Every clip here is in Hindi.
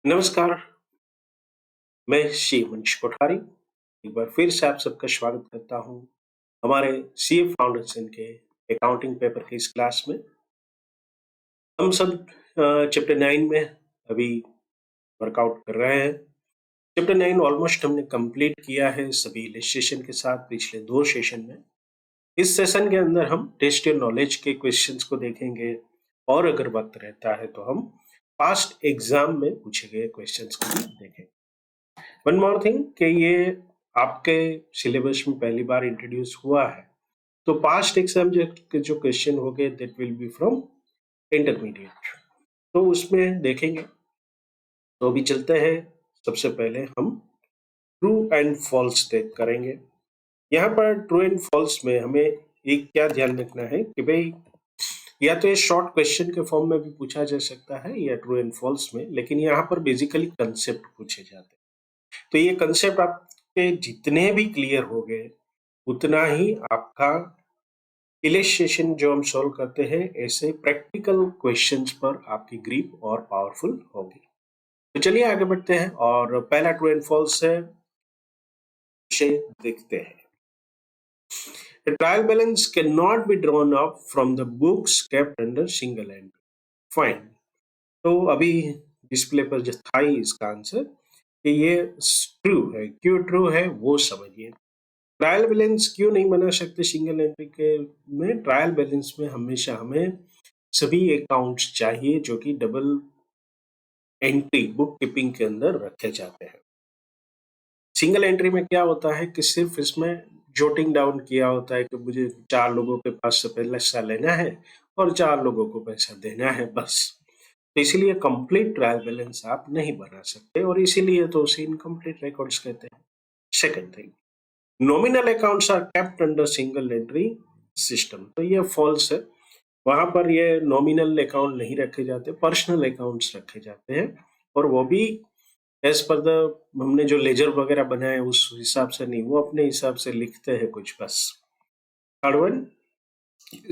नमस्कार, मैं श्री मनीष कोठारी एक बार फिर से आप सबका स्वागत करता हूँ हमारे सीए फाउंडेशन के अकाउंटिंग पेपर की इस क्लास में। हम सब चैप्टर 9 में अभी वर्कआउट कर रहे हैं। चैप्टर 9 ऑलमोस्ट हमने कंप्लीट किया है सभी इलस्ट्रेशन के साथ पिछले 2 सेशन में। इस सेशन के अंदर हम टेस्ट योर नॉलेज के क्वेश्चंस को देखेंगे और अगर वक्त रहता है तो हम पास्ट एग्जाम में पूछे गए क्वेश्चंस को भी देखेंगे। वन मोर थिंग कि ये आपके सिलेबस में पहली बार इंट्रोड्यूस हुआ है, तो पास्ट एग्जाम जो क्वेश्चन हो गए that will B from intermediate, तो उसमें देखेंगे। तो अभी चलते हैं, सबसे पहले हम ट्रू एंड फॉल्स टेक करेंगे। यहाँ पर ट्रू एंड फॉल्स में हमें एक क्या ध्यान रखना है कि भाई या तो ये शॉर्ट क्वेश्चन के फॉर्म में भी पूछा जा सकता है या ट्रू एंड फॉल्स में, लेकिन यहाँ पर बेसिकली कंसेप्ट पूछे जाते हैं। तो ये कंसेप्ट आपके जितने भी क्लियर हो गए उतना ही आपका इलस्ट्रेशन जो हम सॉल्व करते हैं ऐसे प्रैक्टिकल क्वेश्चंस पर आपकी ग्रिप और पावरफुल होगी। तो चलिए आगे बढ़ते हैं और पहला ट्रू एंड फॉल्स है, उसे देखते हैं। The trial balance cannot be drawn up from the books kept under single entry. Fine. तो अभी डिस्प्ले पर जो था ही इसका आंसर कि ये ट्रू है। क्यों ट्रू है वो समझिए। ट्रायल बैलेंस क्यों नहीं बना सकते सिंगल एंट्री के में? ट्रायल बैलेंस में हमेशा हमें सभी अकाउंट्स चाहिए जो कि डबल एंट्री बुक कीपिंग के अंदर रखे जाते हैं। सिंगल एंट्री में क्या होता है कि सिर्फ इसमें जोटिंग डाउन किया होता है कि मुझे 4 लोगों के पास से पहले हिस्सा लेना है और 4 लोगों को पैसा देना है, बस। तो इसीलिए कंप्लीट ट्रायल बैलेंस आप नहीं बना सकते और इसीलिए तो उसे इनकम्प्लीट रिकॉर्ड्स कहते हैं। Second thing, nominal accounts are kept under single entry system, तो ये फॉल्स है। वहां पर ये नॉमिनल अकाउंट नहीं रखे जाते, पर्सनल अकाउंट्स रखे जाते हैं और वो भी एज पर द हमने जो लेजर वगैरह बनाए उस हिसाब से नहीं, वो अपने हिसाब से लिखते हैं कुछ, बस। Third one,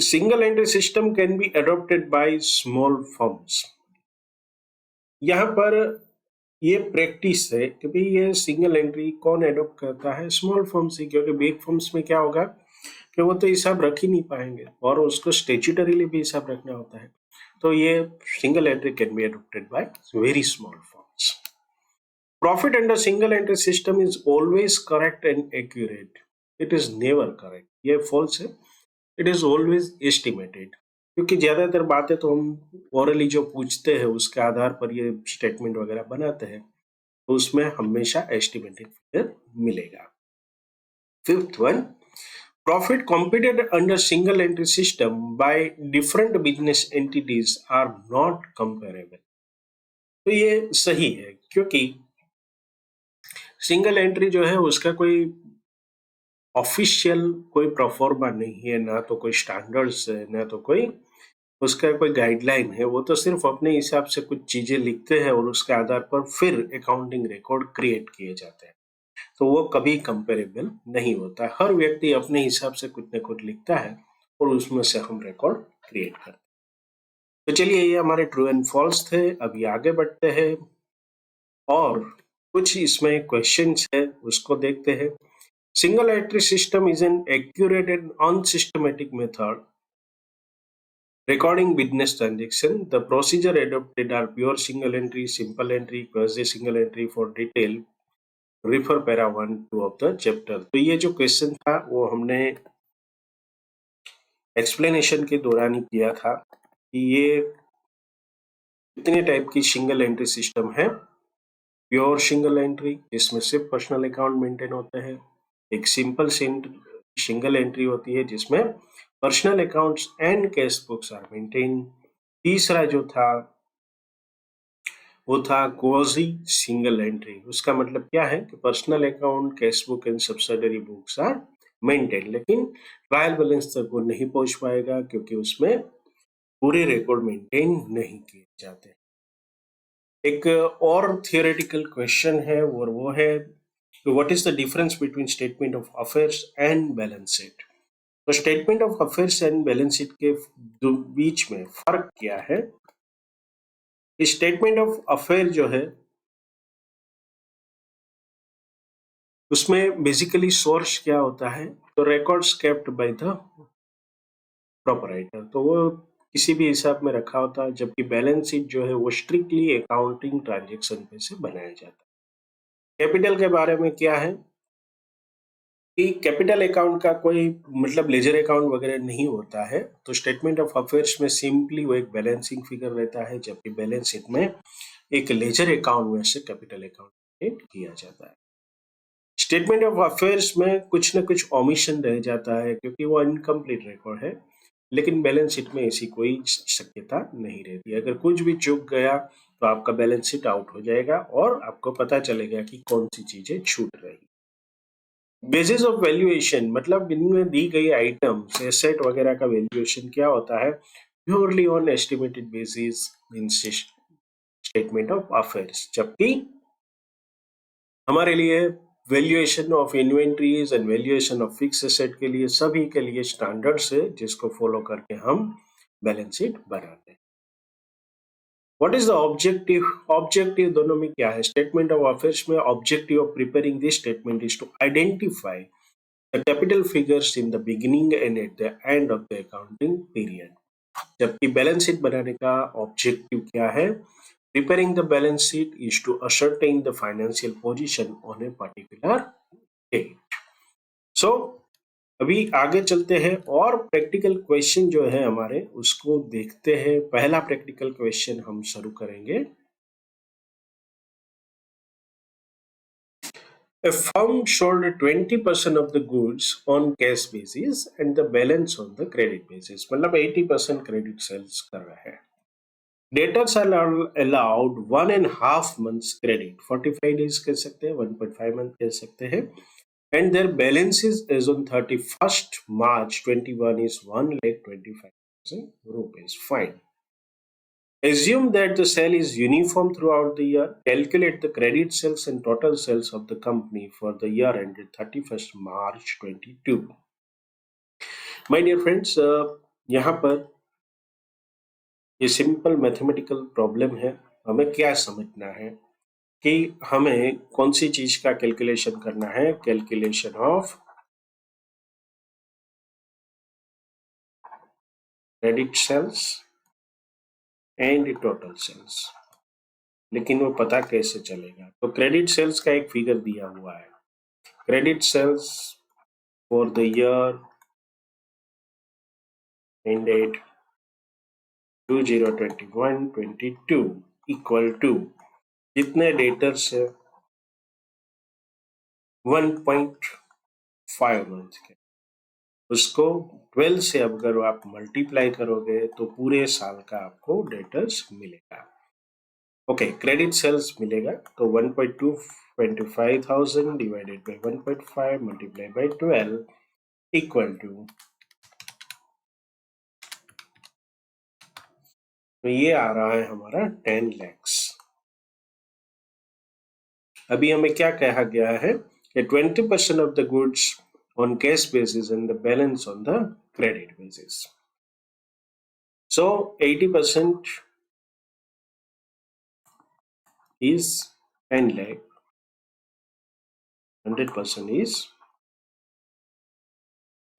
single entry system can be adopted by small firms. यहाँ पर ये प्रैक्टिस है कि भाई ये सिंगल एंट्री कौन एडॉप्ट करता है? स्मॉल फर्म्स ही, क्योंकि बिग फर्म्स में क्या होगा कि वो तो हिसाब रख ही नहीं पाएंगे और उसको स्टेच्यूटरीली भी हिसाब रखना होता है। तो ये single entry can be adopted by very small firms. Profit under single entry system is always correct and accurate, it is never correct, ये फॉल्स है। इट इज ऑलवेज एस्टिमेटेड, क्योंकि ज्यादातर बातें तो हम ओरली जो पूछते हैं उसके आधार पर ये स्टेटमेंट वगैरह बनाते हैं, तो उसमें हमेशा एस्टिमेटेड फिगर मिलेगा। Fifth one, profit computed under single entry system by different business entities are not comparable, तो ये सही है, क्योंकि सिंगल एंट्री जो है उसका कोई ऑफिशियल कोई प्रोफॉर्मा नहीं है, ना तो कोई स्टैंडर्ड्स है, ना तो कोई उसका कोई गाइडलाइन है। वो तो सिर्फ अपने हिसाब से कुछ चीजें लिखते हैं और उसके आधार पर फिर अकाउंटिंग रिकॉर्ड क्रिएट किए जाते हैं, तो वो कभी कंपेरेबल नहीं होता। हर व्यक्ति अपने हिसाब से कुछ न कुछ लिखता है और उसमें से हम रिकॉर्ड क्रिएट करते हैं। तो चलिए, ये हमारे ट्रू एंड फॉल्स थे। अभी आगे बढ़ते हैं और कुछ इसमें क्वेश्चंस है उसको देखते हैं। Single entry system is an accurate and unsystematic method recording business transaction. The procedure adopted are pure single entry, simple entry, quasi single entry. For detail refer para 1-2 of the chapter। तो ये जो क्वेश्चन था वो हमने एक्सप्लेनेशन के दौरान ही किया था कि ये कितने टाइप की सिंगल एंट्री सिस्टम है। प्योर सिंगल एंट्री जिसमें सिर्फ पर्सनल अकाउंट मेंटेन होते हैं, एक सिंपल सिंगल एंट्री होती है जिसमें personal accounts and cash books are maintain. तीसरा जो था वो था क्वाजी सिंगल एंट्री। उसका मतलब क्या है कि personal account, cash book and subsidiary books are maintain, लेकिन ट्रायल बैलेंस तक वो नहीं पहुंच पाएगा क्योंकि उसमें पूरे रिकॉर्ड मेंटेन नहीं किए जाते। एक और थियोरेटिकल क्वेश्चन है और वो है what is the difference between statement of affairs and balance sheet. तो statement of affairs and balance sheet के बीच में फर्क क्या है? स्टेटमेंट ऑफ अफेयर जो है उसमें बेसिकली सोर्स क्या होता है, तो records kept by the proprietor, तो वो किसी भी हिसाब में रखा होता है, जबकि बैलेंस शीट जो है वो स्ट्रिक्टली अकाउंटिंग ट्रांजेक्शन पे से बनाया जाता है। कैपिटल के बारे में क्या है कि कैपिटल अकाउंट का कोई मतलब लेजर अकाउंट वगैरह नहीं होता है, तो स्टेटमेंट ऑफ अफेयर्स में सिंपली वो एक बैलेंसिंग फिगर रहता है, जबकि बैलेंस शीट में एक लेजर अकाउंट में से कैपिटल अकाउंट किया जाता है। स्टेटमेंट ऑफ अफेयर्स में कुछ न कुछ ओमिशन रह जाता है क्योंकि वो इनकम्प्लीट रिकॉर्ड है, लेकिन बैलेंस शीट में ऐसी कोई शक्यता नहीं रहती। अगर कुछ भी चूक गया तो आपका बैलेंस शीट आउट हो जाएगा और आपको पता चलेगा कि कौन सी चीजें छूट रही। बेसिस ऑफ वैल्यूएशन मतलब इनमें दी गई आइटम्स एसेट वगैरह का वैल्यूएशन क्या होता है, purely on estimated basis in statement of affairs, जबकि हमारे लिए valuation of inventories and valuation of fix asset के लिए सभी के लिए स्टैंडर्ड्स है जिसको फॉलो करके हम बैलेंस शीट बनाते हैं। What is the objective, objective दोनों में क्या है, स्टेटमेंट ऑफ अफेयर्स में objective of preparing this statement is to identify the capital figures in the beginning and at the end of the accounting period, जबकि बैलेंस शीट बनाने का ऑब्जेक्टिव क्या है, preparing the balance sheet is to ascertain the financial position on a particular date. So अभी आगे चलते हैं और प्रैक्टिकल क्वेश्चन जो है हमारे उसको देखते हैं। पहला प्रैक्टिकल क्वेश्चन हम शुरू करेंगे। A firm sold 20% of the goods on cash basis and the balance on the credit basis, मतलब 80% क्रेडिट सेल्स कर रहे हैं। Debtors are allowed 1.5 months credit, 45 days कह सकते हैं, 1.5 month कह सकते हैं, and their balances as on 31st March 21 is 1,25,000 rupees. Fine. Assume that the sale is uniform throughout the year. Calculate the credit sales and total sales of the company for the year ended 31st March 22. My dear friends, यहाँ पर ये सिंपल मैथमेटिकल प्रॉब्लम है। हमें क्या समझना है कि हमें कौन सी चीज का कैलकुलेशन करना है, calculation of credit sales and total sales, लेकिन वो पता कैसे चलेगा, तो क्रेडिट सेल्स का एक फिगर दिया हुआ है, credit sales for the year ended 2021-22 equal to जितने डेटर्स है 1.5 मंथ के, उसको 12 से अगर आप मल्टीप्लाई करोगे तो पूरे साल का आपको डेटर्स मिलेगा। ओके, क्रेडिट सेल्स मिलेगा तो 1.25,000 divided by 1.5 multiply by 12 equal to, तो ये आ रहा है हमारा 10 lakhs। अभी हमें क्या कहा गया है कि 20% of the goods on cash basis and the balance on the credit basis, so 80% is 10 lakh, 100% is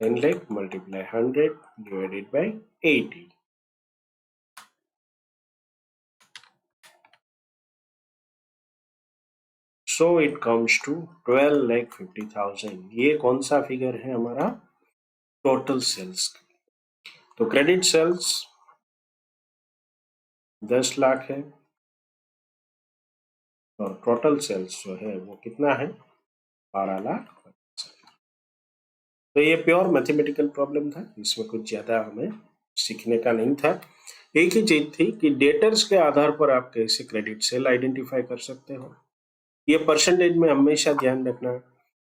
10 lakh multiply 100 divided by 80, so it comes to 12,50,000। ये कौन सा फिगर है हमारा, टोटल सेल्स। तो क्रेडिट सेल्स 10 लाख है और टोटल सेल्स जो है वो कितना है, 12 लाख। तो ये प्योर मैथमेटिकल प्रॉब्लम था, इसमें कुछ ज्यादा हमें सीखने का नहीं था। एक ही चीज थी कि डेटर्स के आधार पर आप कैसे क्रेडिट सेल आइडेंटिफाई कर सकते हो, ये परसेंटेज में हमेशा ध्यान रखना।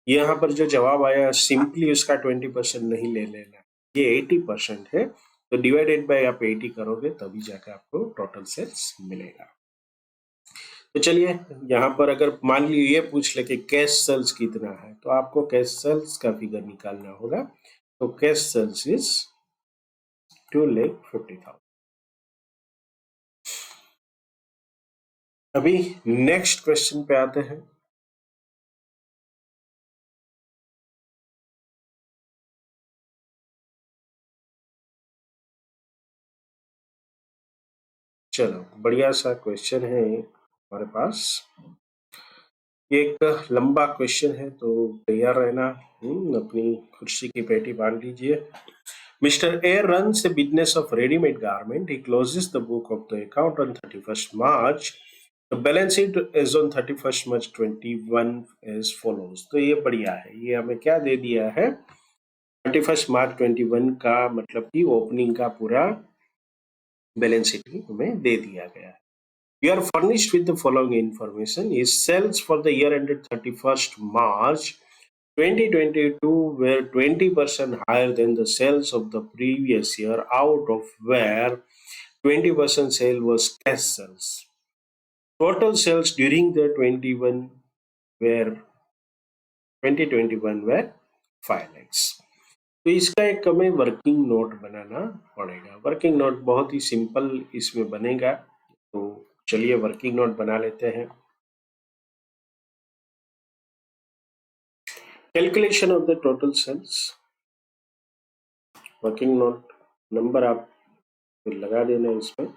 यहाँ पर जो जवाब आया सिंपली उसका 20% नहीं ले लेना, ये 80% है, तो डिवाइडेड बाय आप 80 करोगे तभी जाकर आपको टोटल सेल्स मिलेगा। तो चलिए यहाँ पर अगर मान लीजिए ये पूछ ले कि कैश सेल्स कितना है, तो आपको कैश सेल्स का फिगर निकालना होगा। तो कैश सेल्स इज 2,50,000। अभी नेक्स्ट क्वेश्चन पे आते हैं। चलो बढ़िया सा क्वेश्चन है हमारे पास। एक लंबा क्वेश्चन है तो तैयार रहना। अपनी कुर्सी की पेटी बांध लीजिए। Mr. A runs a business of ready-made garment. He closes the book of the account on 31st March. The balance sheet is on 31st March 21 as follows. तो ये बढ़िया है। ये हमें क्या दे दिया है? 31st March 21 का मतलब कि ओपनिंग का पूरा बैलेंस शीट ही हमें दे दिया गया है। We are furnished with the following information. His sales for the year ended 31st March 2022 were 20% higher than the sales of the previous year, out of where 20% sale was cash sales. Total sales during the 2021 were 5 lakhs. तो इसका एक हमें वर्किंग नोट बनाना पड़ेगा। वर्किंग नोट बहुत ही सिंपल इसमें बनेगा, तो चलिए वर्किंग नोट बना लेते हैं। Calculation of the total sales. Working note number आप लगा देना इसमें।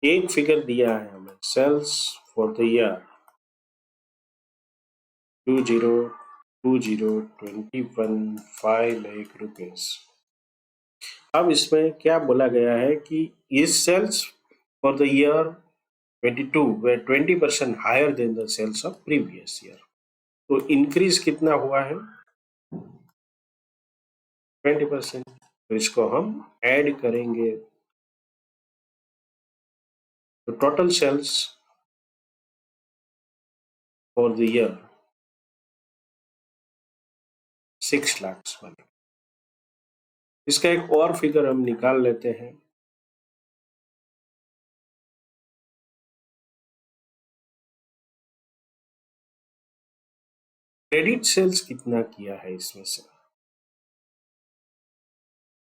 एक फिगर दिया है हमें, sales for the year 2021 5 lakh rupees. अब इसमें क्या बोला गया है कि ये sales for the year 22 were 20% higher than the sales of previous year. तो इंक्रीज कितना हुआ है? 20%। तो इसको हम ऐड करेंगे तो total sales for the year 6 lakh बने। इसका एक और फिगर हम निकाल लेते हैं। क्रेडिट सेल्स कितना किया है इसमें से?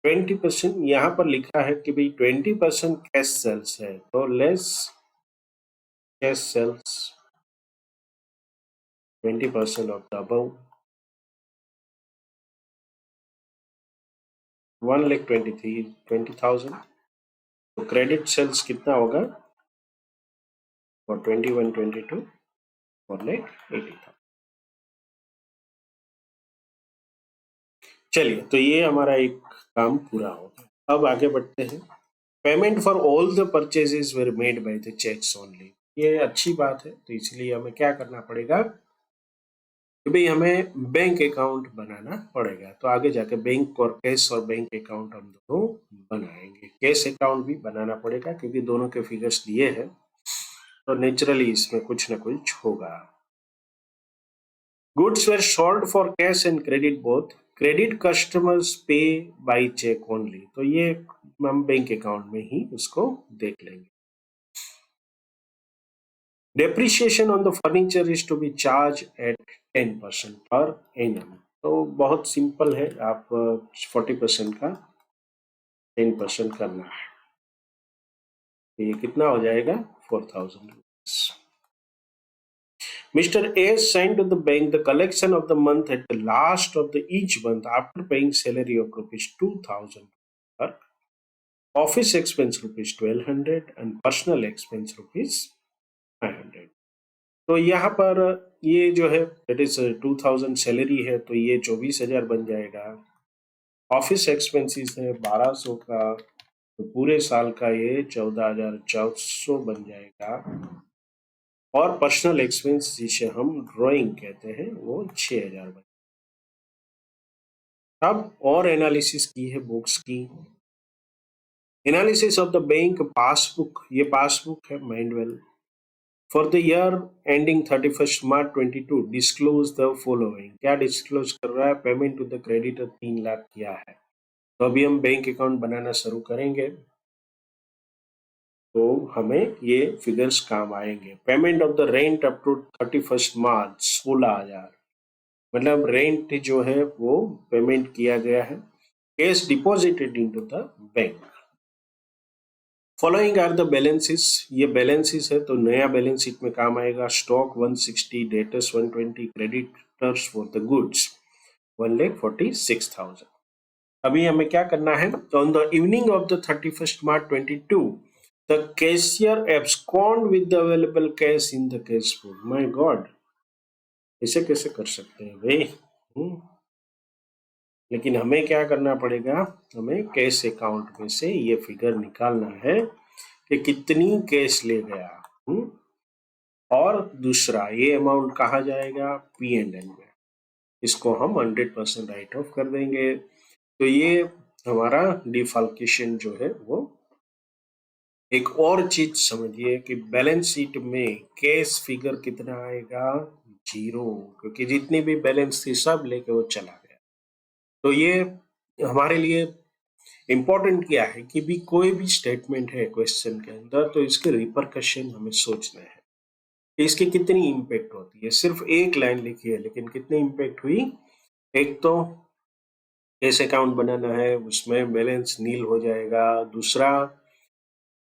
20%। यहां पर लिखा है कि भाई 20% कैश सेल्स है, तो less cash sales 20% of the above 1,20,000। तो क्रेडिट सेल्स कितना होगा फॉर 21-22? 1,80,000। चलिए, तो ये हमारा एक काम पूरा हो गया। अब आगे बढ़ते हैं। Payment for all the purchases were made by the cheques only. ये अच्छी बात है, तो इसलिए हमें क्या करना पड़ेगा कि भाई हमें बैंक अकाउंट बनाना पड़ेगा। तो आगे जाके बैंक और कैश और बैंक अकाउंट हम दोनों बनाएंगे। कैश अकाउंट भी बनाना पड़ेगा क्योंकि दोनों के फिगर्स दिए हैं, तो नेचुरली इसमें कुछ ना कुछ होगा। Goods were sold for cash and credit both. Credit customers pay by cheque only. तो ये हम बैंक अकाउंट में ही उसको देख लेंगे। Depreciation on the furniture is to be charge at 10% per annum. तो बहुत सिंपल है, आप 40% का 10% करना है। ये कितना हो जाएगा? 4,000 rupees. Mr. A sent to the bank the collection of the month at the last of the each month after paying salary of rupees 2,000 per office expense rupees 1,200 and personal expense rupees 500। तो यहाँ पर ये जो है दैट इज 2,000 सैलरी है, तो ये 24,000 बन जाएगा। ऑफिस एक्सपेंसेस है 1,200 का, तो पूरे साल का ये 14,400 बन जाएगा। और पर्सनल एक्सपेंस जिसे हम ड्राइंग कहते हैं वो 6,000 बन। अब और एनालिसिस की है बुक्स की। Analysis of the bank passbook, ये पासबुक है manual. For the year ending 31st March 22 disclose the following. क्या डिस्क्लोज कर रहा है? Payment to the creditor 3 lakh किया है। तो अभी हम बैंक अकाउंट बनाना शुरू करेंगे, तो हमें ये फिगर्स काम आएंगे। Payment of the rent up to 31st March 16,000। मतलब रेंट जो है वो पेमेंट किया गया है। Cash deposited into the bank. Following are the balances. ये बैलेंसेस है तो नया बैलेंस शीट में काम आएगा। Stock 160, debtors 120, creditors for the goods 1,46,000। अभी हमें क्या करना है? On the evening of the 31st March 22, the cashier abscond with the available cash in the cash book. My god, ऐसे कैसे कर सकते हैं भाई? लेकिन हमें क्या करना पड़ेगा? हमें कैश अकाउंट में से ये फिगर निकालना है कि कितनी कैश ले गया। और दूसरा, ये अमाउंट कहाँ जाएगा? P&L में। इसको हम 100% राइट ऑफ कर देंगे। तो ये हमारा डिफाल्केशन जो है वो। एक और चीज समझिए कि बैलेंस शीट में कैश फिगर कितना आएगा? 0, क्योंकि जितनी भी बैलेंस थी सब लेके वो चला गया। तो ये हमारे लिए इम्पोर्टेंट क्या है कि भी कोई भी स्टेटमेंट है क्वेश्चन के अंदर, तो इसके रिपरकशन हमें सोचना है कि इसकी कितनी इम्पैक्ट होती है। सिर्फ एक लाइन लिखी है लेकिन कितनी इम्पैक्ट हुई? एक तो कैश अकाउंट बनाना है, उसमें बैलेंस नील हो जाएगा। दूसरा,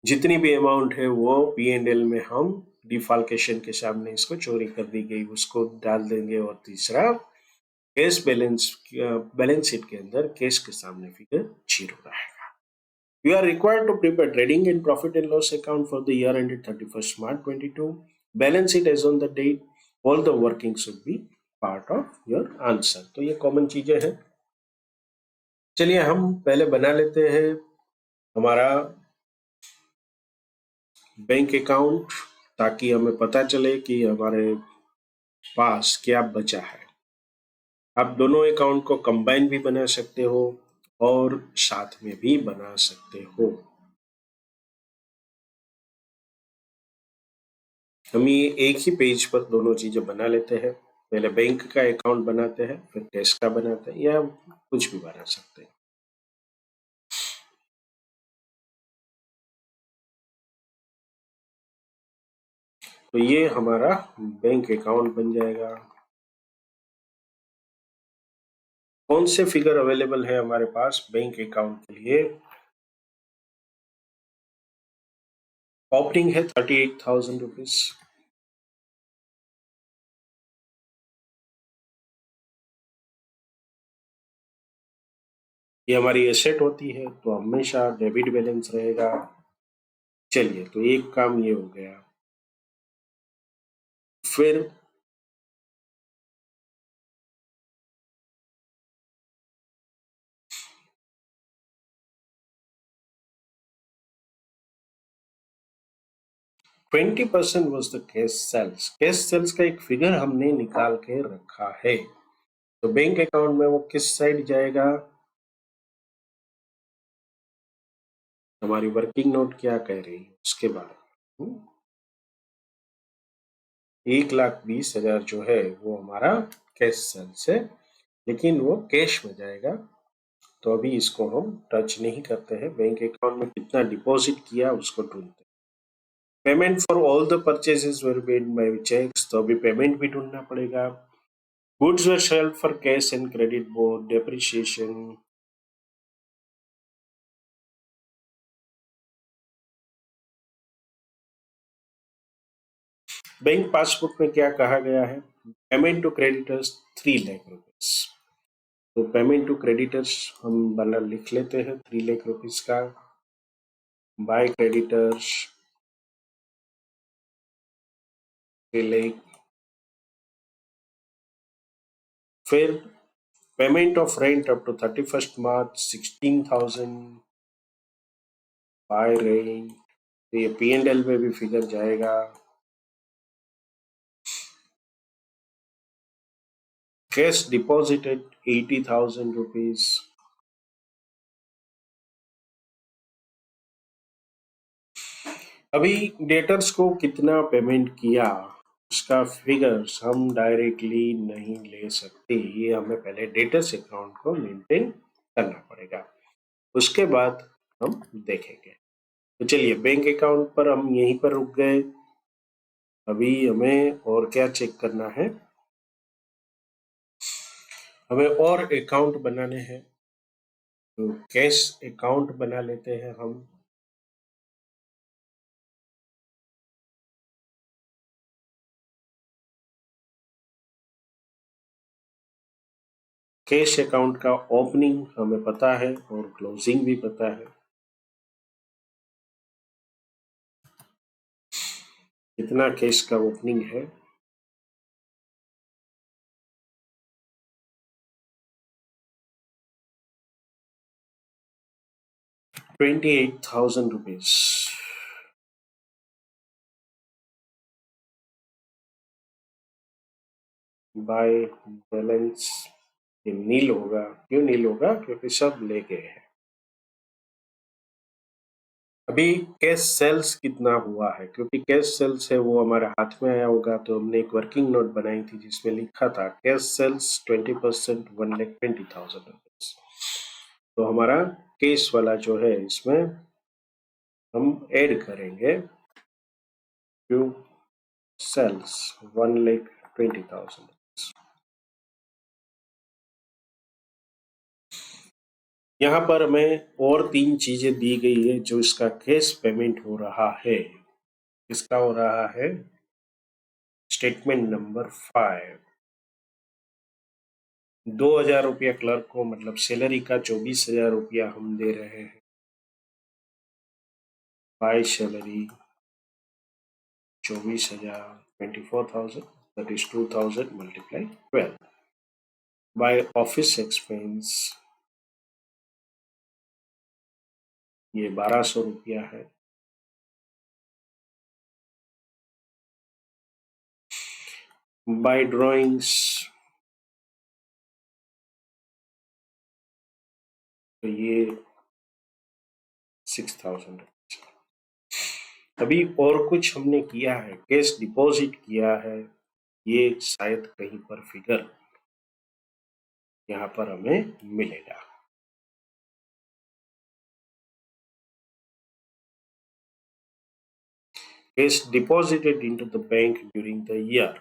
जितनी भी अमाउंट है वो P&L में हम डिफाल्केशन के सामने इसको चोरी कर दी गई उसको डाल देंगे। और तीसरा, कैश बैलेंस शीट के अंदर कैश के सामने फिगर 0 रहेगा। You are required to prepare trading and profit and loss account for the year ended 31st March 22. Balance sheet as on the date. All the working should be part of your answer. तो ये कॉमन चीजें हैं। चलिए हम पहले बना लेते हैं हमारा बैंक अकाउंट, ताकि हमें पता चले कि हमारे पास क्या बचा है। आप दोनों अकाउंट को कंबाइन भी बना सकते हो और साथ में भी बना सकते हो। हम ये एक ही पेज पर दोनों चीजें बना लेते हैं। पहले बैंक का अकाउंट बनाते हैं, फिर कैश का बनाते हैं, या कुछ भी बना सकते हैं। तो ये हमारा बैंक अकाउंट बन जाएगा। कौन से फिगर अवेलेबल है हमारे पास बैंक अकाउंट के लिए? ओपनिंग है 38,000 रुपीज। ये हमारी एसेट होती है तो हमेशा डेबिट बैलेंस रहेगा। चलिए, तो एक काम ये हो गया। फिर 20% was the cash sales. Cash sales का एक फिगर हमने निकाल के रखा है। तो बैंक अकाउंट में वो किस साइड जाएगा? हमारी वर्किंग नोट क्या कह रही है उसके बारे में। 1,20,000 जो है वो हमारा कैश सेल्स है, लेकिन वो कैश में जाएगा। तो अभी इसको हम टच नहीं करते हैं। बैंक अकाउंट में कितना डिपॉजिट किया उसको ढूंढते हैं। Payment for all the purchases were made by cheques, तो अभी पेमेंट भी ढूंढना पड़ेगा। Goods were sold for cash and credit board depreciation. Bank passbook में क्या कहा गया है? Payment to creditors 3 lakh rupees. तो पेमेंट टू क्रेडिटर्स हम बना लिख लेते हैं 3 लाख रुपीज का। By creditors 3 lakh. फिर payment of rent up to 31st March 16,000 by rent. तो ये P&L में भी फिगर जाएगा। Cash deposited 80,000 rupees. अभी डेटर्स को कितना पेमेंट किया उसका फिगर्स हम डायरेक्टली नहीं ले सकते। ये हमें पहले डेटर्स अकाउंट को मेंटेन करना पड़ेगा, उसके बाद हम देखेंगे। तो चलिए, बैंक अकाउंट पर हम यहीं पर रुक गए। अभी हमें और क्या चेक करना है? हमें और अकाउंट बनाने हैं। तो कैश अकाउंट बना लेते हैं हम। कैश अकाउंट का ओपनिंग हमें पता है और क्लोजिंग भी पता है। कितना कैश का ओपनिंग है? 28,000 रुपीज। बाय बैलेंस ये नील होगा। क्यों नील होगा? क्योंकि सब ले गए हैं। अभी कैश सेल्स कितना हुआ है? क्योंकि कैश सेल्स है वो हमारे हाथ में आया होगा, तो हमने एक वर्किंग नोट बनाई थी जिसमें लिखा था कैश सेल्स 20% 1,20,000 रुपीज। तो हमारा कैश वाला जो है इसमें हम ऐड करेंगे टू सेल्स 1,20,000। यहाँ पर हमें और 3 चीजें दी गई है जो इसका कैश पेमेंट हो रहा है। इसका हो रहा है स्टेटमेंट नंबर 5, 2,000 रुपया क्लर्क को, मतलब सैलरी का 24,000 रुपया हम दे रहे हैं। By salary 24,000, 24,000, that is 2,000 multiply 12। By office expense ये 1,200 रुपया है। बाय ड्राइंग्स तो ये 6,000। अभी और कुछ हमने किया है, कैश डिपॉजिट किया है, ये शायद कहीं पर फिगर यहाँ पर हमें मिलेगा। Cash deposited into the bank during the year,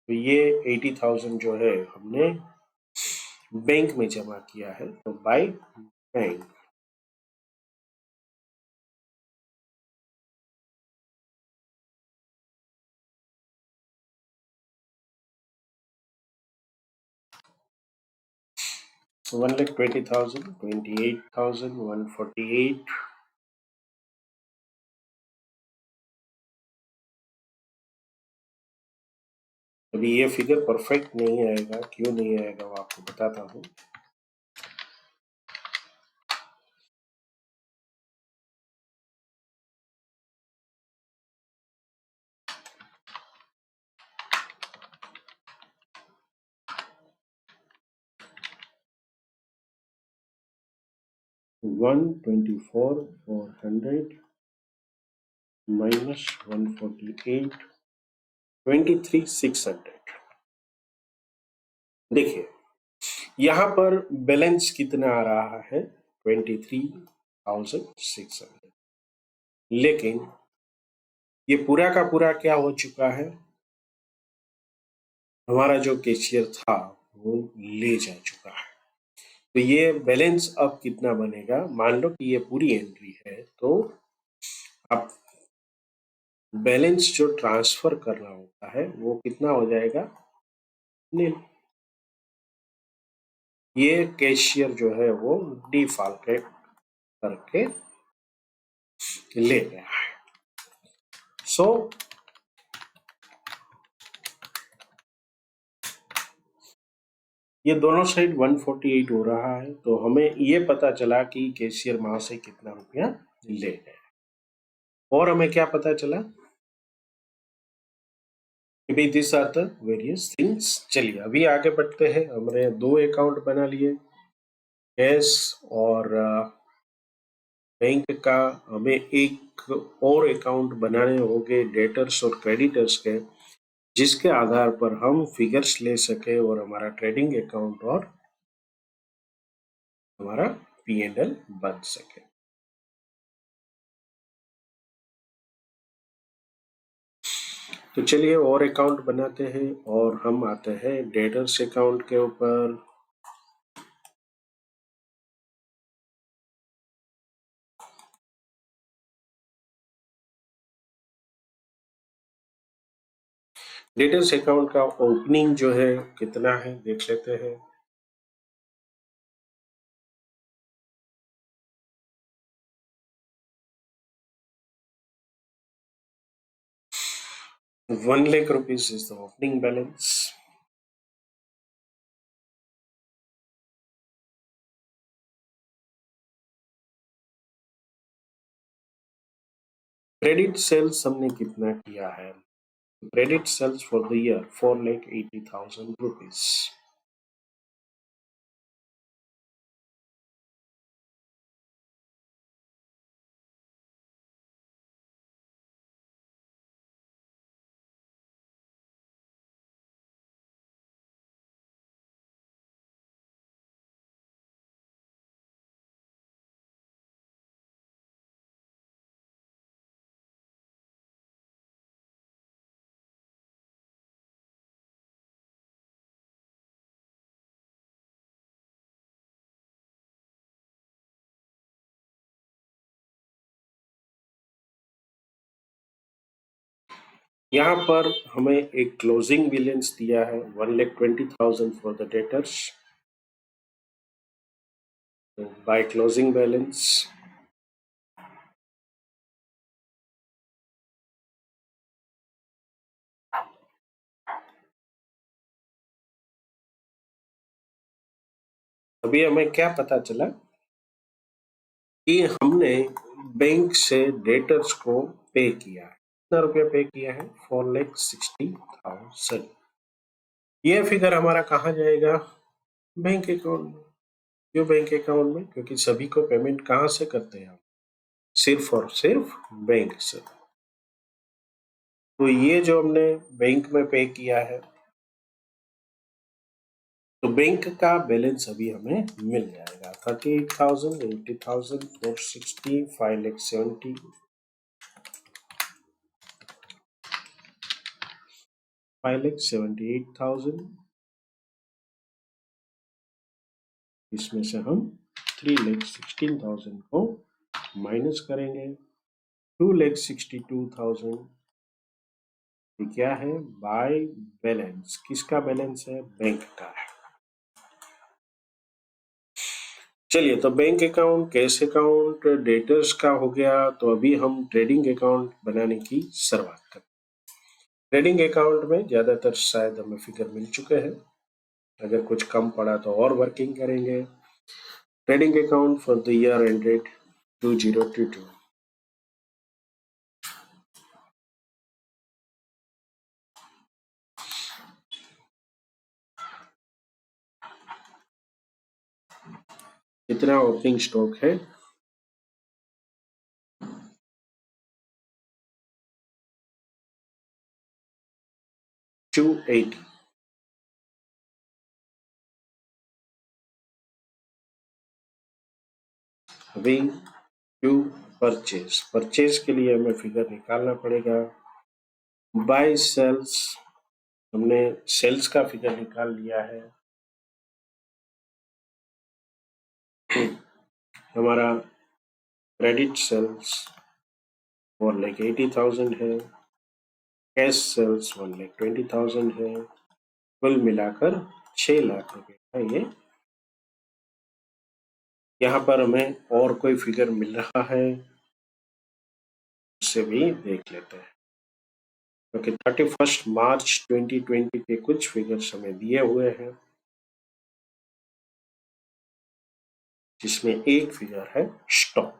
तो ये 80,000 जो है हमने बैंक में जमा किया है, तो बाय बैंक। So 1,20,000, 28,000, 148। अभी ये फिगर परफेक्ट नहीं आएगा, क्यों नहीं आएगा वो आपको बताता हूँ। $124,400 minus 148, 23,600। देखिए यहाँ पर बैलेंस कितना आ रहा है? 23,600। लेकिन ये पूरा का पूरा क्या हो चुका है? हमारा जो कैशियर था वो ले जा चुका है। तो ये बैलेंस अब कितना बनेगा? मान लो कि ये पूरी एंट्री है, तो अब बैलेंस जो ट्रांसफर करना होता है वो कितना हो जाएगा? नील। ये कैशियर जो है वो डिफॉल्टेड करके ले गया है। सो ये दोनों साइड 148 हो रहा है, तो हमें ये पता चला कि कैशियर वहां से कितना रुपया ले गए। और हमें क्या पता चला? This are the various things. चलिए अभी आगे बढ़ते हैं। हमने 2 अकाउंट बना लिए, कैश और बैंक का। हमें एक और अकाउंट बनाने होंगे डेटर्स और क्रेडिटर्स के, जिसके आधार पर हम फिगर्स ले सके और हमारा ट्रेडिंग अकाउंट और हमारा P&L बन सके। तो चलिए और अकाउंट बनाते हैं और हम आते हैं डेटर्स अकाउंट के ऊपर। डेटर्स अकाउंट का ओपनिंग जो है कितना है देख लेते हैं। ₹1,00,000 is the opening balance. Credit sales हमने कितना किया है? Credit sales for the year ₹4,80,000। यहाँ पर हमें एक क्लोजिंग बैलेंस दिया है 1,20,000 for the debtors. By closing balance अभी हमें क्या पता चला कि हमने बैंक से डेटर्स को पे किया है। कितना रुपया पे किया है? 4,60,000। ये फिगर हमारा कहाँ जाएगा? बैंक अकाउंट में। क्यों बैंक अकाउंट में? क्योंकि सभी को पेमेंट कहाँ से करते हैं हम? सिर्फ और सिर्फ बैंक से। तो ये जो हमने बैंक में पे किया है, तो बैंक का बैलेंस अभी हमें मिल जाएगा 38,000, 80,000, 460, 5,70,000, 5,78,000। इसमें से हम 3,16,000 को माइनस करेंगे। 2,62,000 ये क्या है? By balance. किसका बैलेंस है? बैंक का है। चलिए, तो bank account, cash account, debtors का हो गया। तो अभी हम ट्रेडिंग अकाउंट बनाने की शुरुआत करते हैं। ट्रेडिंग अकाउंट में ज्यादातर शायद हमें फिगर मिल चुके हैं। अगर कुछ कम पड़ा तो और वर्किंग करेंगे। Trading account for the year ended 2022। कितना ओपनिंग स्टॉक है? 280। अभी टू परचेज, परचेज के लिए हमें फिगर निकालना पड़ेगा। बाय सेल्स, हमने सेल्स का फिगर निकाल लिया है। हमारा क्रेडिट सेल्स 4,80,000 है। कैश सेल्स 1,20,000 है। कुल मिलाकर 6,00,000 रुपए है ये। यहाँ पर हमें और कोई फिगर मिल रहा है, उससे भी देख लेते हैं। क्योंकि 31 मार्च 2020 के कुछ फिगर्स हमें दिए हुए हैं, जिसमें एक फिगर है स्टॉक।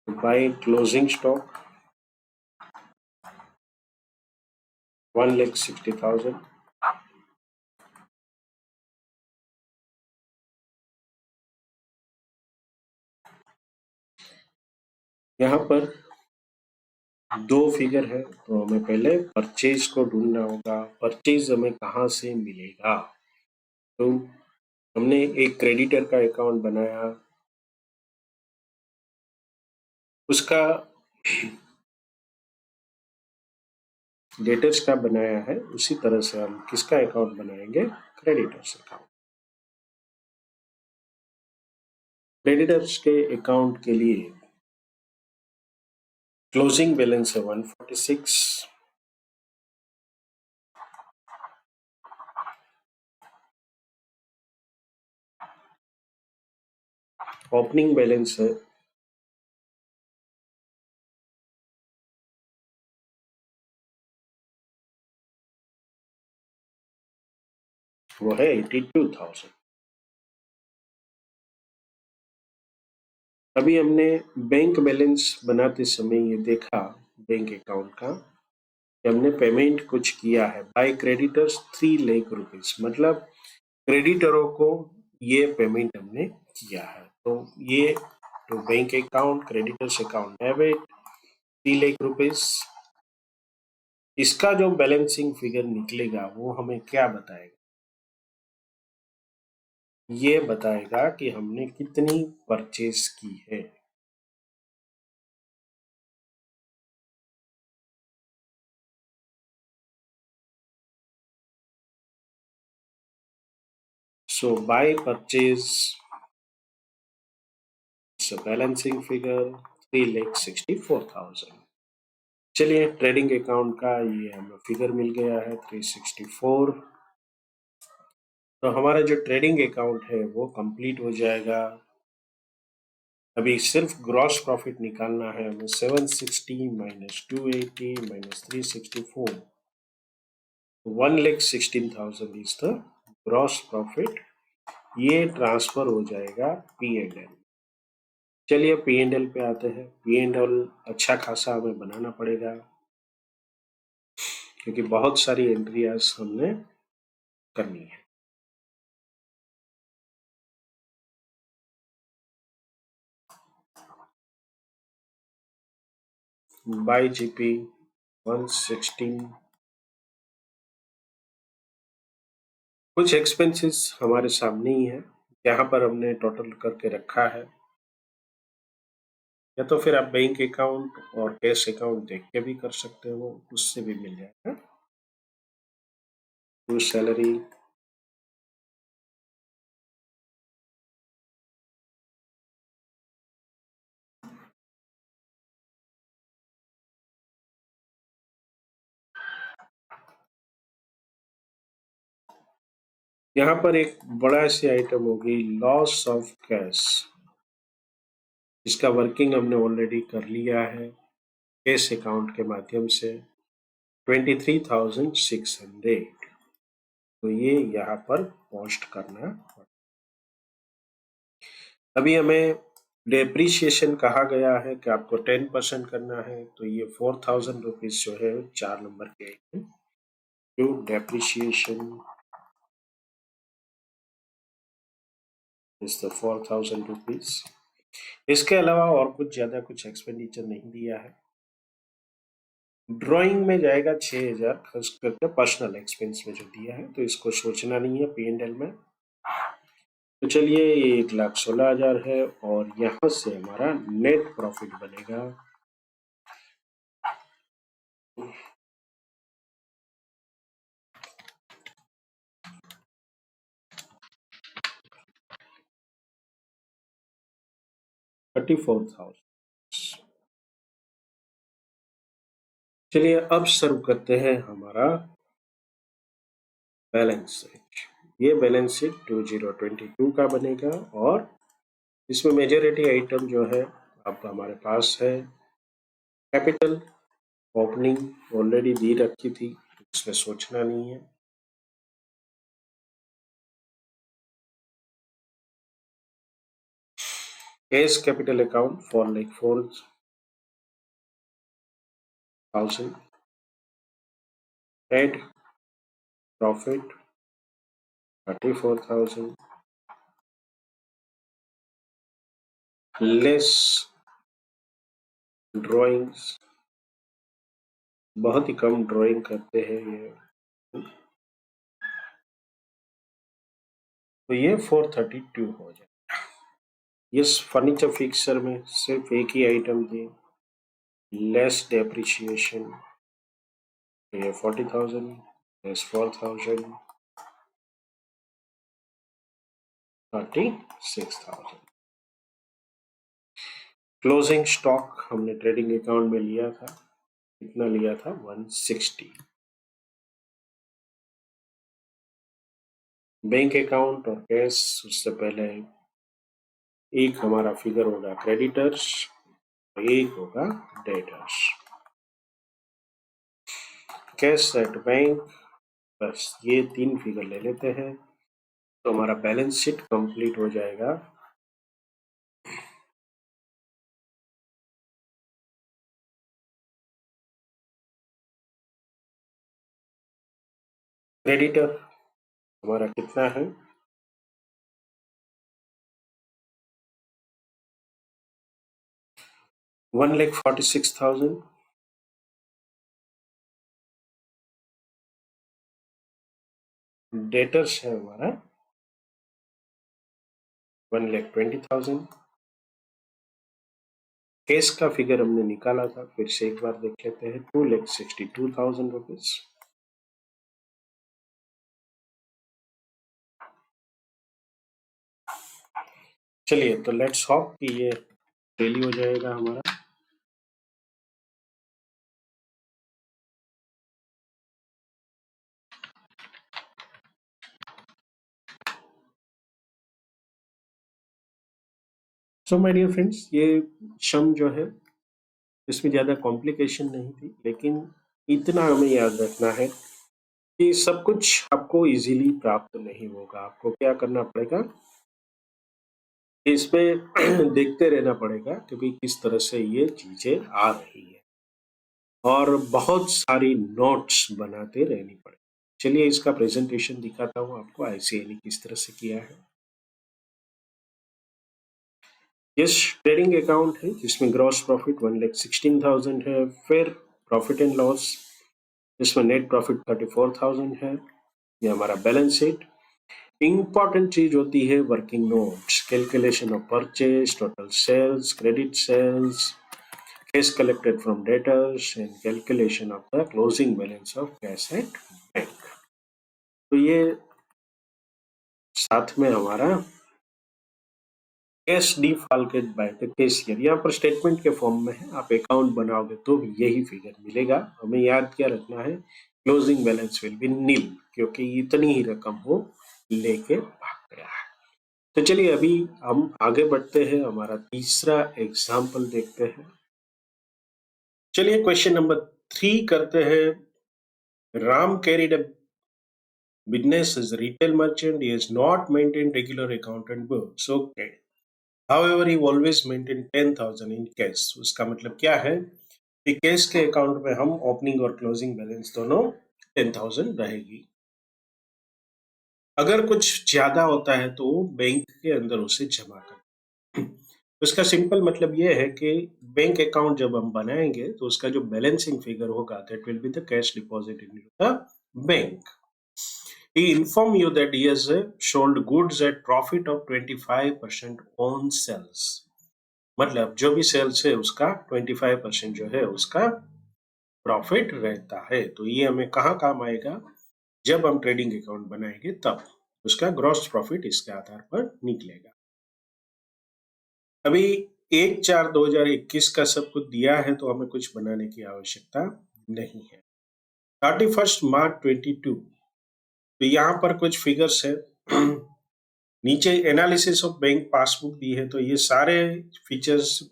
By closing stock 1,60,000। यहाँ पर दो फिगर है, तो हमें पहले परचेज को ढूंढना होगा। परचेज हमें कहाँ से मिलेगा? तो हमने एक क्रेडिटर का अकाउंट बनाया, उसका डेटर्स का बनाया है। उसी तरह से हम किसका अकाउंट बनाएंगे? Creditors account. क्रेडिटर्स के अकाउंट के लिए क्लोजिंग बैलेंस है 146, ओपनिंग बैलेंस है वो है 82,000। अभी हमने बैंक बैलेंस बनाते समय ये देखा बैंक अकाउंट का कि हमने पेमेंट कुछ किया है बाय क्रेडिटर्स 3 लाख रुपीज, मतलब क्रेडिटरों को ये पेमेंट हमने किया है। तो ये तो bank account creditors account debit 3 lakh rupees, इसका जो बैलेंसिंग फिगर निकलेगा वो हमें क्या बताएगा? ये बताएगा कि हमने कितनी परचेज की है। सो बाय परचेज बैलेंसिंग फिगर 3,64,000। चलिए ट्रेडिंग अकाउंट का ये हमें फिगर मिल गया है 364। तो हमारा जो ट्रेडिंग अकाउंट है वो कंप्लीट हो जाएगा। अभी सिर्फ ग्रॉस प्रॉफिट निकालना है हमें। 760 minus 280 minus 364, 1,16,000 is the gross profit. ये ट्रांसफर हो जाएगा पी एंड एल। चलिए पी एंड एल पे आते हैं। पी एंड एल अच्छा खासा हमें बनाना पड़ेगा क्योंकि बहुत सारी एंट्रियाज हमने करनी है। By GP 116। कुछ एक्सपेंसेस हमारे सामने ही है, यहाँ पर हमने टोटल करके रखा है, या तो फिर आप बैंक अकाउंट और कैश अकाउंट देख के भी कर सकते हो, उससे भी मिल जाएगा। टू सैलरी, यहाँ पर एक बड़ा सी आइटम होगी लॉस ऑफ कैश। इसका वर्किंग हमने ऑलरेडी कर लिया है कैश अकाउंट के माध्यम से 23,600। तो ये यहाँ पर पोस्ट करना। अभी हमें डेप्रीशिएशन कहा गया है कि आपको 10% करना है, तो ये 4,000 रुपीज जो है 4 नंबर के item to depreciation is the 4,000 rupees. इसके अलावा और कुछ ज्यादा कुछ एक्सपेंडिचर नहीं दिया है। ड्राइंग में जाएगा 6,000 खर्च करके पर्सनल एक्सपेंस में जो दिया है, तो इसको सोचना नहीं है पी एंड एल में। तो चलिए ये 1,16,000 है और यहाँ से हमारा नेट प्रॉफिट बनेगा 34,000। चलिए अब शुरू करते हैं हमारा बैलेंस शीट। ये बैलेंस शीट 2022 का बनेगा और इसमें मेजॉरिटी आइटम जो है अब हमारे पास है कैपिटल। ओपनिंग ऑलरेडी दी रखी थी, इसमें सोचना नहीं है। Cash capital account 4,04,000। Add profit 34,000 less drawings, बहुत ही कम ड्राइंग करते हैं ये, तो ये 432 हो जाए। इस फर्नीचर फिक्सर में सिर्फ एक ही आइटम दे, लेस डेप्रिसिएशन, ये 40,000 लेस 4,000 36,000। क्लोजिंग स्टॉक हमने ट्रेडिंग अकाउंट में लिया था, कितना लिया था? 160। बैंक अकाउंट और कैश, उससे पहले एक हमारा फिगर होगा क्रेडिटर्स, एक होगा डेटर्स। कैश एट बैंक, बस ये 3 फिगर ले लेते हैं तो हमारा बैलेंस शीट कंप्लीट हो जाएगा। क्रेडिटर हमारा कितना है? 1,46,000। डेटर्स है हमारा 1,20,000। कैश का फिगर हमने निकाला था, फिर से एक बार देख लेते हैं, 2,62,000 रुपीज। चलिए, तो लेट्स होप कि ये डेली हो जाएगा हमारा। सो माय डियर फ्रेंड्स, ये सम जो है इसमें ज्यादा कॉम्प्लिकेशन नहीं थी, लेकिन इतना हमें याद रखना है कि सब कुछ आपको इजीली प्राप्त नहीं होगा। आपको क्या करना पड़ेगा, इसमें देखते रहना पड़ेगा, क्योंकि किस तरह से ये चीजें आ रही है, और बहुत सारी नोट्स बनाते रहनी पड़ेगी। चलिए, इसका प्रेजेंटेशन दिखाता हूँ आपको, आईसीए ने किस तरह से किया है। यस, ट्रेडिंग अकाउंट है जिसमें ग्रॉस प्रॉफिट 1,16,000 है, फिर प्रॉफिट एंड लॉस जिसमें नेट प्रॉफिट 34,000 है। ये हमारा बैलेंस शीट। इंपॉर्टेंट चीज होती है working notes, calculation of purchase, total sales, credit sales, cash collected from debtors and calculation of the closing balance of cash at bank। तो ये साथ में हमारा cash defaulted by the cashier, यहाँ पर स्टेटमेंट के फॉर्म में है, आप अकाउंट बनाओगे तो भी यही फिगर मिलेगा। हमें याद क्या रखना है, closing balance will B Neil, क्योंकि इतनी ही रकम वो लेके भाग गया है। तो चलिए, अभी हम आगे बढ़ते हैं, हमारा तीसरा एग्जाम्पल देखते हैं। चलिए, क्वेश्चन नंबर 3 करते हैं। Ram carried a business as a retail merchant. He has not maintained regular accountant books. Okay. However, he always maintained 10,000 in cash. उसका मतलब क्या है कि कैश के अकाउंट में हम ओपनिंग और क्लोजिंग बैलेंस दोनों 10,000 रहेगी। अगर कुछ ज्यादा होता है तो बैंक के अंदर उसे जमा कर। उसका सिंपल मतलब यह है कि बैंक अकाउंट जब हम बनाएंगे तो उसका जो बैलेंसिंग फिगर होगा, that will be the cash deposit in the bank. He informed you that he has sold goods at profit of 25% on sales। मतलब जो भी सेल्स है उसका 25% जो है उसका प्रॉफिट रहता है। तो ये हमें कहाँ काम आएगा, जब हम ट्रेडिंग अकाउंट बनाएंगे तब उसका ग्रॉस प्रॉफिट इसके आधार पर निकलेगा। अभी 1/4/2021 का सब कुछ दिया है तो हमें कुछ बनाने की आवश्यकता नहीं है। 31 मार्च 2022, तो यहाँ पर कुछ फिगर्स है। नीचे एनालिसिस ऑफ बैंक पासबुक दी है, तो ये सारे फीचर्स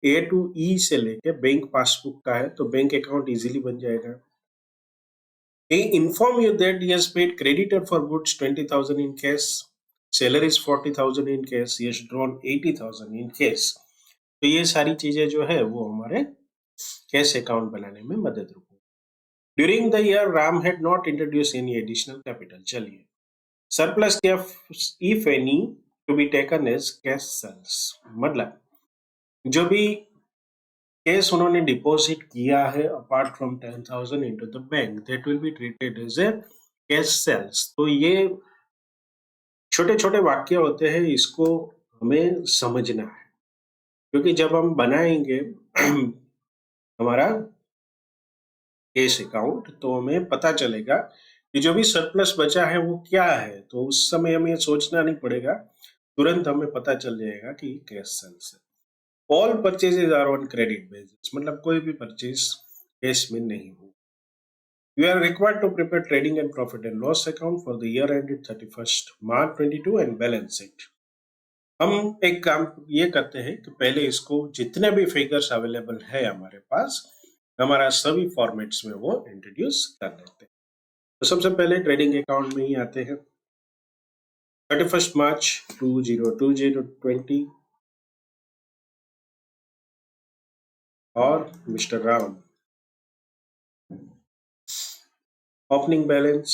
ए टू ई से लेके बैंक पासबुक का है, तो बैंक अकाउंट इजीली बन जाएगा। He inform you that he has paid creditor for goods 20,000 in cash, salaries 40,000 in cash, he has drawn 80,000 in cash। तो ये सारी चीजें जो है वो हमारे कैश अकाउंट बनाने में मदद रूप। During the year Ram had not introduce any additional capital. चलिए, surplus cash if any to be taken as cash sales, मतलब जो भी कैश उन्होंने डिपॉजिट किया है apart from 10,000 into the bank, that will be treated as a cash sales. तो ये छोटे छोटे वाक्य होते हैं, इसको हमें समझना है, क्योंकि जब हम बनाएंगे हमारा कैश अकाउंट तो हमें पता चलेगा कि जो भी सरप्लस बचा है वो क्या है। तो उस समय हमें सोचना नहीं पड़ेगा, तुरंत हमें पता चल जाएगा कि कैश सेल्स है। All purchases are on credit basis, मतलब कोई भी परचेज कैश में नहीं हो। You are required to prepare trading and profit and loss account for the year ended 31st March 22 and balance sheet. हम एक काम ये करते हैं कि पहले इसको जितने भी फिगर्स अवेलेबल है हमारे पास, हमारा सभी फॉर्मेट्स में वो इंट्रोड्यूस कर लेते हैं। तो सबसे पहले ट्रेडिंग अकाउंट में ही आते हैं। 31st मार्च 2020 और मिस्टर राम ओपनिंग बैलेंस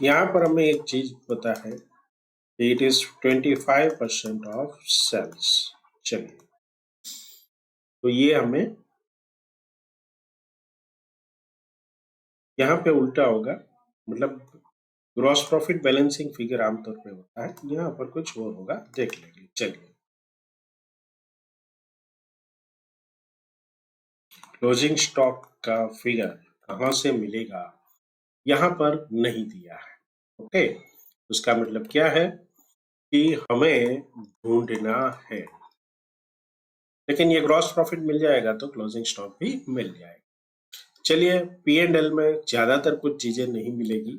यहाँ पर हमें एक चीज पता है, इट इज 25% ऑफ सेल्स। चलिए, तो ये हमें यहाँ पे उल्टा होगा, मतलब ग्रॉस प्रॉफिट बैलेंसिंग फिगर आमतौर पे होता है, यहाँ पर कुछ और होगा, देख लेंगे। चलिए, क्लोजिंग स्टॉक का फिगर कहाँ से मिलेगा, यहाँ पर नहीं दिया है। ओके, उसका मतलब क्या है कि हमें ढूंढना है, लेकिन ये ग्रॉस प्रॉफिट मिल जाएगा तो क्लोजिंग स्टॉक भी मिल जाएगा। चलिए, पी एंड एल में ज्यादातर कुछ चीजें नहीं मिलेगी,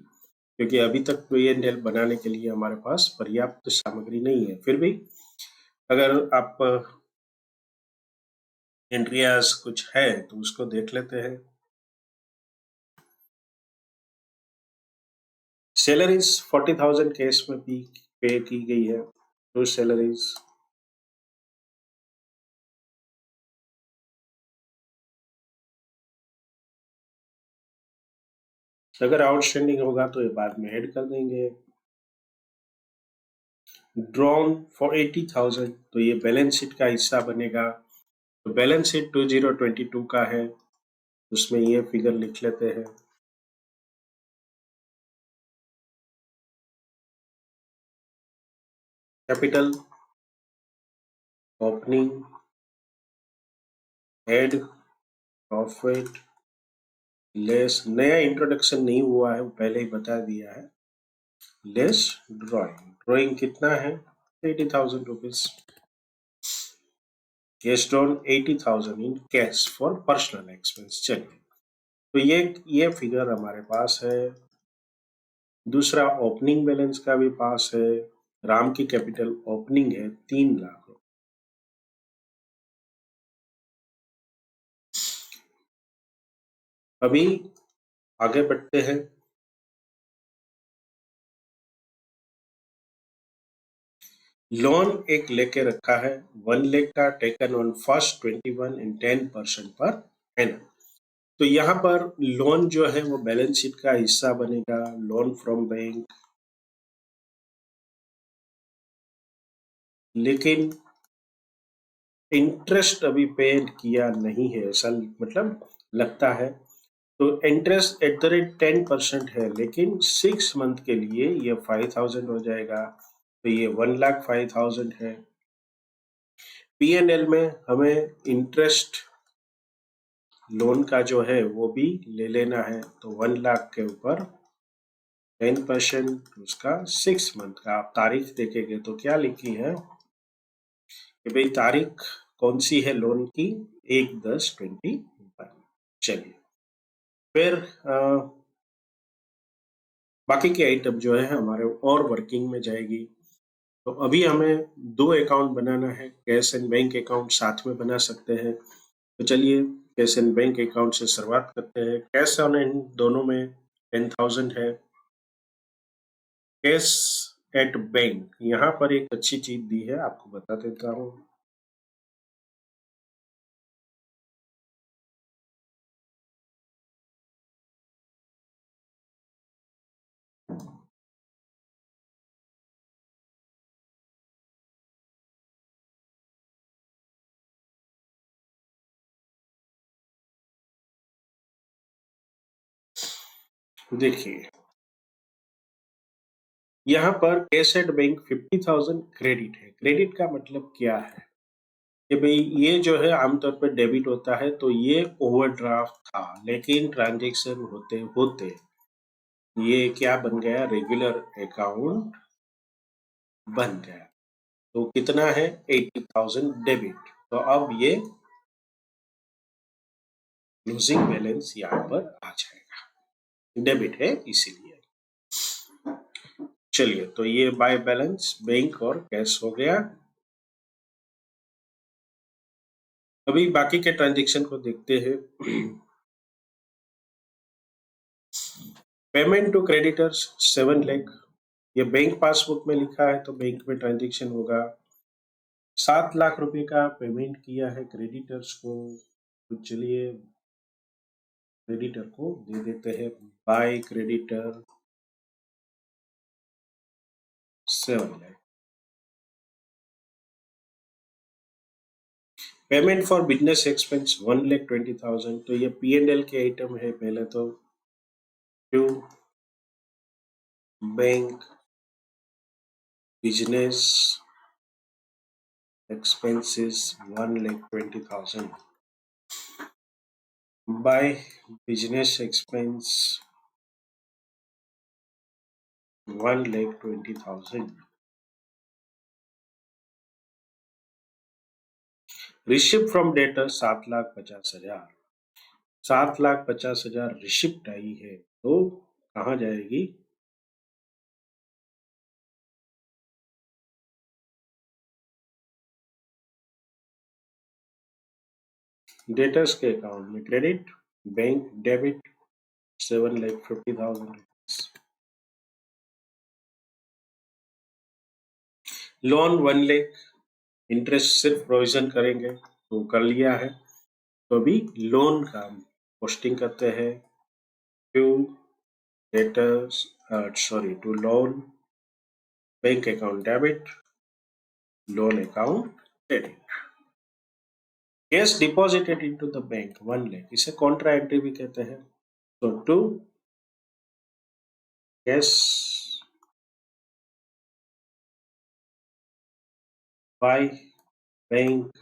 क्योंकि अभी तक पी एंड एल बनाने के लिए हमारे पास पर्याप्त सामग्री नहीं है। फिर भी अगर आप एंट्रियाज कुछ है तो उसको देख लेते हैं। सैलरीज 40,000 केस में भी पे की गई है। तो सैलरीज अगर आउटस्टैंडिंग होगा तो ये बाद में ऐड कर देंगे। ड्रॉन फॉर 80,000, तो ये बैलेंस शीट का हिस्सा बनेगा। तो बैलेंस शीट 2022 का है, उसमें ये फिगर लिख लेते हैं। Capital opening head profit less, नया इंट्रोडक्शन नहीं हुआ है, वो पहले ही बता दिया है। लेस ड्रॉइंग, ड्रॉइंग कितना है, 80,000 rupees. Cash drawn 80,000 in cash for personal expense. चलिए, तो ये फिगर हमारे पास है। दूसरा ओपनिंग बैलेंस का भी पास है। राम की कैपिटल ओपनिंग है 3 लाख। अभी आगे बढ़ते हैं। लोन एक लेके रखा है 1 लाख का, taken on first 21 and 10% per annum. तो यहाँ पर लोन जो है वो बैलेंस शीट का हिस्सा बनेगा। लोन फ्रॉम बैंक, लेकिन इंटरेस्ट अभी पेड किया नहीं है, ऐसा मतलब लगता है। तो इंटरेस्ट एट द रेट 10% है, लेकिन 6 मंथ के लिए ये 5,000 हो जाएगा, तो ये 1,05,000 है। पी एंड एल में हमें इंटरेस्ट लोन का जो है वो भी ले लेना है, तो 1 लाख के ऊपर 10% उसका 6 मंथ का। आप तारीख देखेंगे तो क्या लिखी है कि भाई तारीख कौन सी है लोन की, 1/10/21। चलिए, फिर बाकी के आइटम जो है हमारे और वर्किंग में जाएगी। तो अभी हमें 2 अकाउंट बनाना है, कैश एंड बैंक अकाउंट साथ में बना सकते हैं। तो चलिए, कैश एंड बैंक अकाउंट से शुरुआत करते हैं। कैश ऑन एंड दोनों में 10,000 है। कैश एट बैंक, यहाँ पर एक अच्छी चीज दी है, आपको बता देता हूँ। देखिए, यहाँ पर कैश एट बैंक 50,000 क्रेडिट है। क्रेडिट का मतलब क्या है कि भाई ये जो है आमतौर पर डेबिट होता है, तो ये ओवरड्राफ्ट था, लेकिन ट्रांजेक्शन होते होते ये क्या बन गया, रेगुलर अकाउंट बन गया। तो कितना है, 80,000 डेबिट। तो अब ये लूजिंग बैलेंस यहाँ पर आ जाएगा, डेबिट है इसीलिए। चलिए, तो ये बाय बैलेंस बैंक और कैश हो गया। अभी बाकी के ट्रांजेक्शन को देखते हैं। पेमेंट टू क्रेडिटर्स 7 लाख, ये बैंक पासबुक में लिखा है तो बैंक में ट्रांजेक्शन होगा। 7 लाख रुपए का पेमेंट किया है क्रेडिटर्स को, तो चलिए क्रेडिटर को दे देते हैं। By creditor 7 lakh. Payment for business expense 1,20,000, तो ये P&L के आइटम है। पहले तो to bank business expenses 1,20,000 by business expense 1,20,000। Receipt from debtor 7,50,000। 7,50,000 receipt आई है, तो कहाँ जाएगी, डेटर्स के अकाउंट में। Credit bank debit 7,50,000। Loan 1 lakh, interest सिर्फ प्रोविजन करेंगे तो कर लिया है। तो अभी लोन का पोस्टिंग करते हैं। To debtors to loan bank account debit, loan account credit. Cash deposited into the bank 1 lakh, इसे कॉन्ट्रा एंट्री भी कहते हैं। तो to cash by bank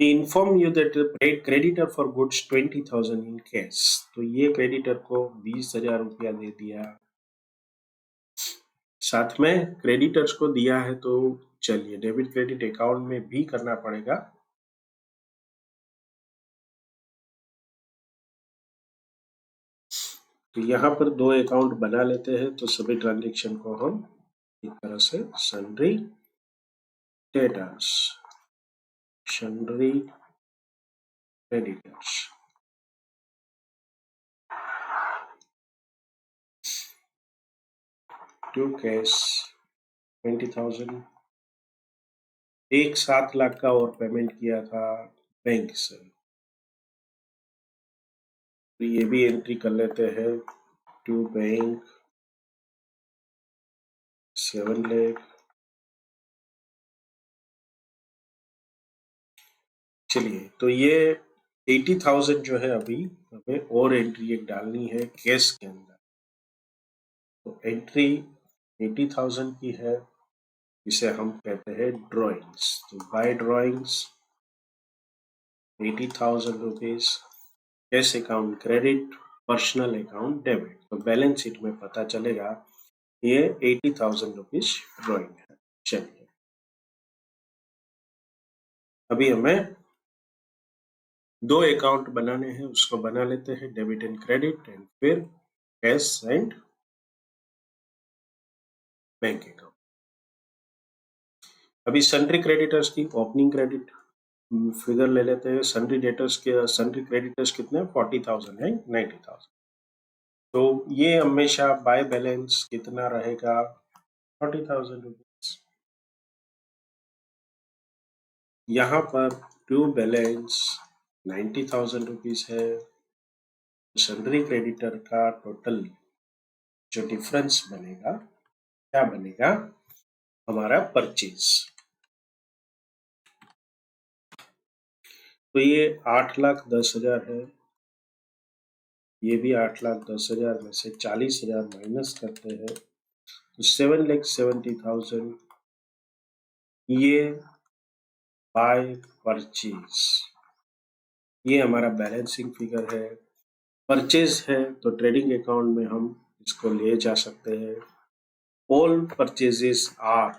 inform you that creditor for goods 20,000 in cash, तो ये क्रेडिटर को 20,000 रुपया दे दिया, साथ में क्रेडिटर्स को दिया है। तो चलिए डेबिट क्रेडिट अकाउंट में भी करना पड़ेगा। तो यहाँ पर दो अकाउंट बना लेते हैं, तो सभी ट्रांजेक्शन को हम एक तरह से sundry debtors, sundry creditors, to cash 20,000, एक 7 लाख का और पेमेंट किया था बैंक से, तो ये भी एंट्री कर लेते हैं। To bank 7 lakh. चलिए, तो ये 80,000 जो है अभी हमें और एंट्री एक डालनी है कैश के अंदर। तो एंट्री 80,000 की है, इसे हम कहते हैं ड्रॉइंग्स। तो by drawings 80,000 rupees, cash account credit, personal account debit. तो बैलेंस शीट में पता चलेगा ये 80,000 रुपीज ड्रॉइंग है। चलिए, अभी हमें दो अकाउंट बनाने हैं, उसको बना लेते हैं, डेबिट एंड क्रेडिट, एंड फिर कैश एंड बैंक अकाउंट। अभी सन्ड्री क्रेडिटर्स की ओपनिंग क्रेडिट फिगर ले लेते हैं। सन्ड्री डेटर्स के सन्ड्री क्रेडिटर्स कितने, 40,000 है, 90,000। तो ये हमेशा बाय बैलेंस कितना रहेगा, 40,000 रुपीज। यहाँ पर टू बैलेंस 90,000 रुपीज है। सन्ड्री क्रेडिटर का टोटल जो डिफरेंस बनेगा, क्या बनेगा, हमारा परचेज। तो ये 8,10,000 है, ये भी 8,10,000 में से 40,000 माइनस करते हैं तो 7,70,000 ये बाय परचेज, ये हमारा बैलेंसिंग फिगर है। परचेज है तो ट्रेडिंग अकाउंट में हम इसको ले जा सकते हैं। All purchases are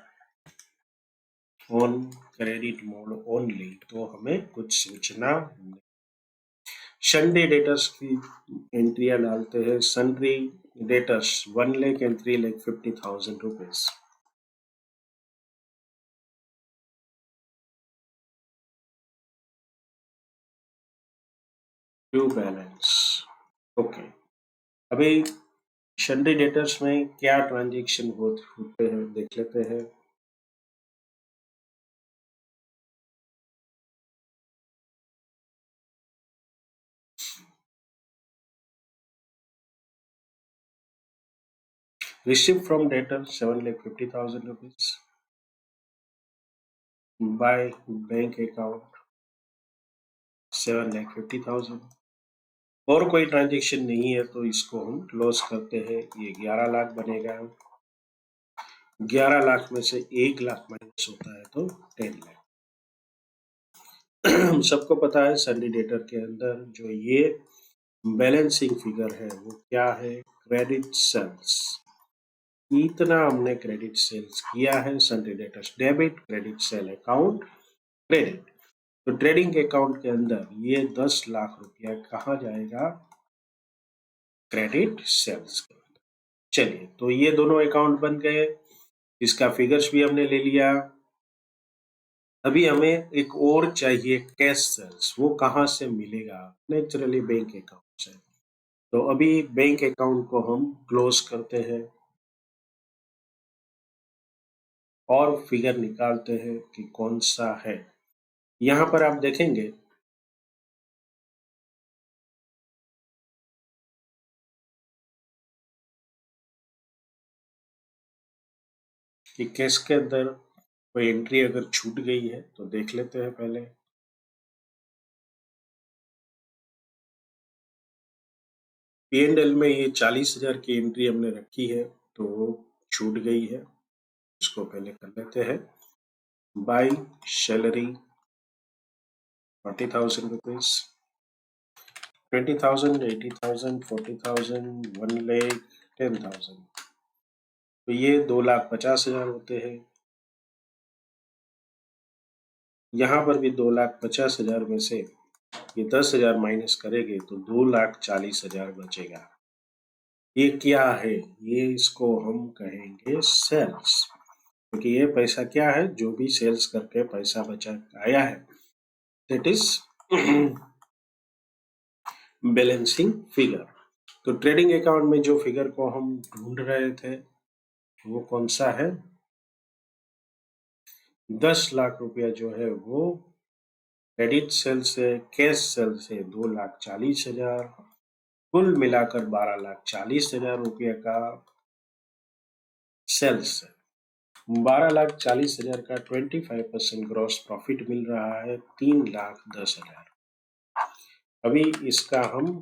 on credit mode only, तो हमें कुछ सूचना नहीं। संडे डेटर्स की एंट्रियां डालते हैं। Sundry debtors 1 lakh and 3,50,000 rupees. Due balance, okay. अभी संडे डेटर्स में क्या ट्रांजेक्शन होते हैं देख लेते हैं। Received from debtor 7,50,000 rupees by bank account 7,50,000। और कोई ट्रांजेक्शन नहीं है तो इसको हम क्लोज करते हैं। ये 11 लाख बनेगा। 11 लाख में से 1 लाख माइनस होता है तो 10 लाख। हम सबको पता है संडे डेटर के अंदर जो ये बैलेंसिंग फिगर है वो क्या है, क्रेडिट सेल्स। इतना हमने क्रेडिट सेल्स किया है। Sunday debtors debit, credit sale account credit. तो ट्रेडिंग अकाउंट के अंदर ये 10 लाख रुपया कहाँ जाएगा, क्रेडिट सेल्स के अंदर। चलिए, तो ये दोनों अकाउंट बन गए, इसका फिगर्स भी हमने ले लिया। अभी हमें एक और चाहिए कैश सेल्स, वो कहाँ से मिलेगा, नेचुरली बैंक अकाउंट से। तो अभी बैंक अकाउंट को हम क्लोज करते हैं और फिगर निकालते हैं कि कौन सा है। यहाँ पर आप देखेंगे कि कैश के अंदर कोई एंट्री अगर छूट गई है तो देख लेते हैं पहले। P&L में ये 40,000 की एंट्री हमने रखी है तो छूट गई है, इसको पहले कर लेते हैं। बाय सैलरी 40,000 रुपीज, 20,000, 80,000, 40,000, 1 लाख, 10,000, तो ये 2,50,000 होते हैं। यहाँ पर भी 2,50,000 में से ये 10,000 माइनस करेंगे तो 2,40,000 बचेगा। ये क्या है, ये इसको हम कहेंगे सेल्स, क्योंकि ये पैसा क्या है, जो भी सेल्स करके पैसा बचा आया है, दैट इज बैलेंसिंग फिगर। तो ट्रेडिंग अकाउंट में जो फिगर को हम ढूंढ रहे थे वो कौन सा है, 10 लाख रुपया जो है वो क्रेडिट सेल से, कैश सेल से 2,40,000, कुल मिलाकर 12,40,000 रुपये का सेल्स है। 12,40,000 का 25% ग्रॉस प्रॉफिट मिल रहा है 3,10,000। अभी इसका हम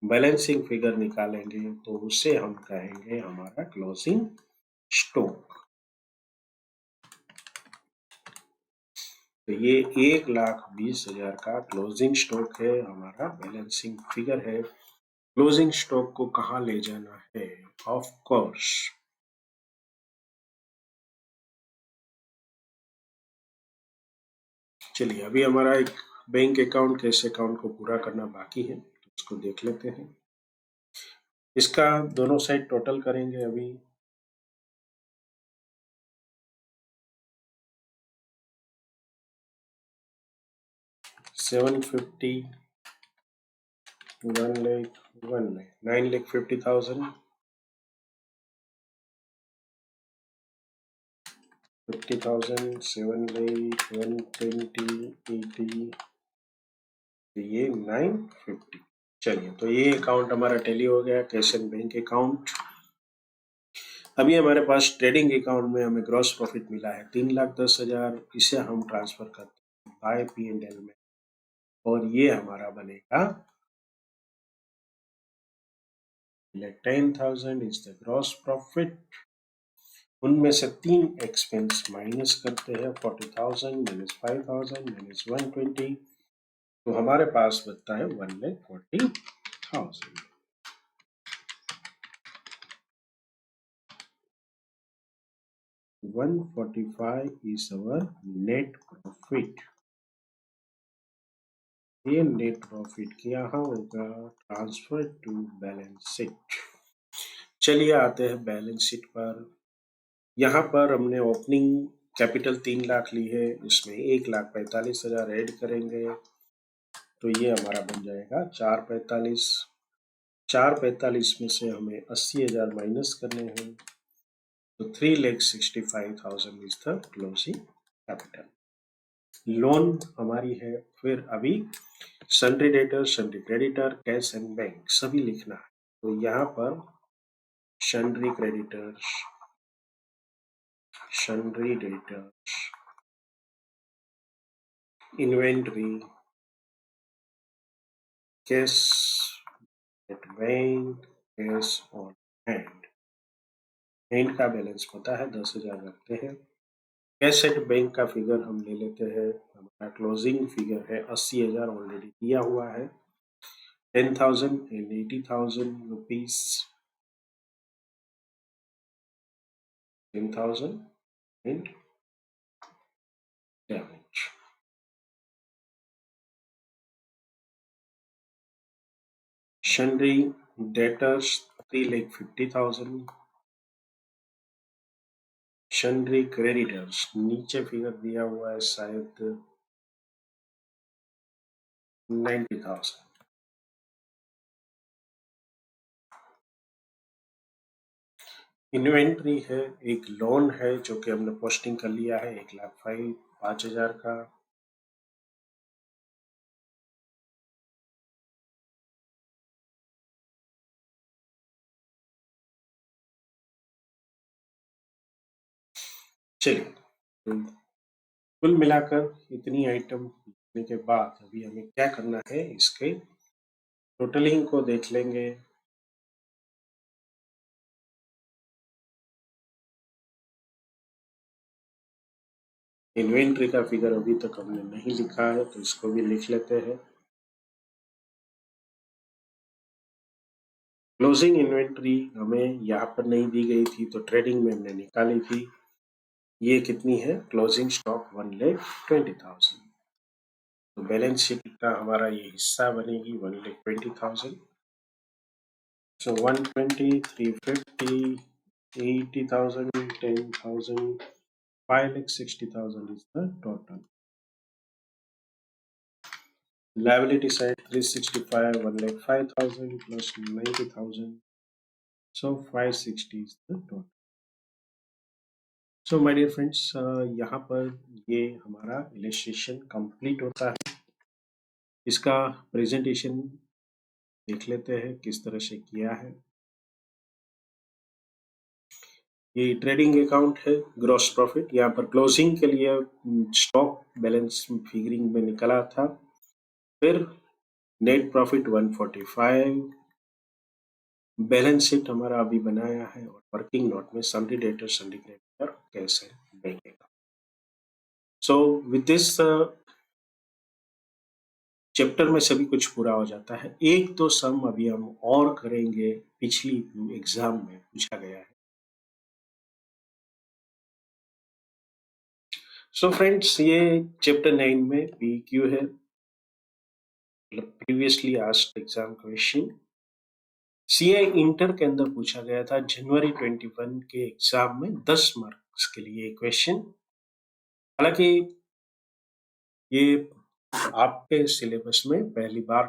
बैलेंसिंग फिगर निकालेंगे तो उसे हम कहेंगे हमारा क्लोजिंग स्टॉक। तो ये 1,20,000 का क्लोजिंग स्टॉक है, हमारा बैलेंसिंग फिगर है। क्लोजिंग स्टॉक को कहाँ ले जाना है, ऑफ कोर्स चलिए, अभी हमारा एक बैंक अकाउंट, कैश अकाउंट को पूरा करना बाकी है, तो इसको देख लेते हैं। इसका दोनों साइड टोटल करेंगे। अभी $750, 1 लाख, 9,50,000, 50,000, 7 लाख, 120, 80, ये 950। चलिए, तो ये अकाउंट हमारा टैली हो गया, कैश एंड बैंक अकाउंट। अभी हमारे पास ट्रेडिंग अकाउंट में हमें ग्रॉस प्रॉफिट मिला है 3,10,000, इसे हम ट्रांसफर करते हैं बाय P&L में, और ये हमारा बनेगा 10,000 इज द ग्रॉस प्रॉफिट। उनमें से 3 एक्सपेंस माइनस करते हैं, 40,000 माइनस 5,000 माइनस 120, तो हमारे पास बचता है 1,40,000। 145 is our net profit। ये नेट प्रॉफिट यहाँ होगा ट्रांसफर टू बैलेंस शीट। चलिए आते हैं बैलेंस शीट पर। यहाँ पर हमने ओपनिंग कैपिटल 3 लाख ली है, इसमें 1,45,000 ऐड करेंगे तो ये हमारा बन जाएगा 445। 445 में से हमें 80,000 माइनस करने हैं, तो 3,65,000 is the closing capital. Loan हमारी है, फिर अभी sundry debtor, sundry creditor, cash and bank सभी लिखना है। तो यहाँ पर sundry creditors, sundry debtors, inventory, cash at bank, cash on hand. Hand का बैलेंस पता है 10,000 रखते हैं। कैश एट बैंक का फिगर हम ले लेते हैं, हमारा क्लोजिंग फिगर है 80,000 ऑलरेडी दिया हुआ है। 10,000 and 80,000 rupees, 10,000 and damage। Sundry debtors 3,50,000। Sundry creditors नीचे फिगर दिया हुआ है शायद 90,000। इन्वेंट्री है, एक लोन है जो कि हमने पोस्टिंग कर लिया है 1,05,000 का। चलिए, तो कुल मिलाकर इतनी आइटम लिखने के बाद अभी हमें क्या करना है, इसके टोटलिंग को देख लेंगे। इन्वेंट्री का फिगर अभी तक हमने नहीं लिखा है, तो इसको भी लिख लेते हैं। क्लोजिंग इन्वेंट्री हमें यहाँ पर नहीं दी गई थी, तो ट्रेडिंग में हमने निकाली थी। ये कितनी है, क्लोजिंग स्टॉक 1,20,000। तो बैलेंस शीट का हमारा ये हिस्सा बनेगी 1,20,000। सो 120, 350, 80,000, 10,000, 5,60,000 is the total. Liability side 365, 1,05,000 plus 90,000. So 560 is the total. So my dear friends, यहाँ पर ये हमारा इलस्ट्रेशन कंप्लीट होता है। इसका प्रेजेंटेशन देख लेते हैं किस तरह से किया है। ये ट्रेडिंग अकाउंट है, ग्रॉस प्रॉफिट यहाँ पर क्लोजिंग के लिए स्टॉक बैलेंस फिगरिंग में निकला था। फिर नेट प्रॉफिट 145, बैलेंस शीट हमारा अभी बनाया है, और वर्किंग नोट में sundry debtor, sundry creditor, cash है bank account. So with this chapter में सभी कुछ पूरा हो जाता है। एक तो सम अभी हम और करेंगे, पिछली एग्जाम में पूछा गया है। सो फ्रेंड्स, ये चैप्टर 9 में PQ है, previously asked exam question. CI inter के अंदर पूछा गया था जनवरी 21 के एग्जाम में 10 मार्क्स के लिए क्वेश्चन। हालांकि ये आपके सिलेबस में पहली बार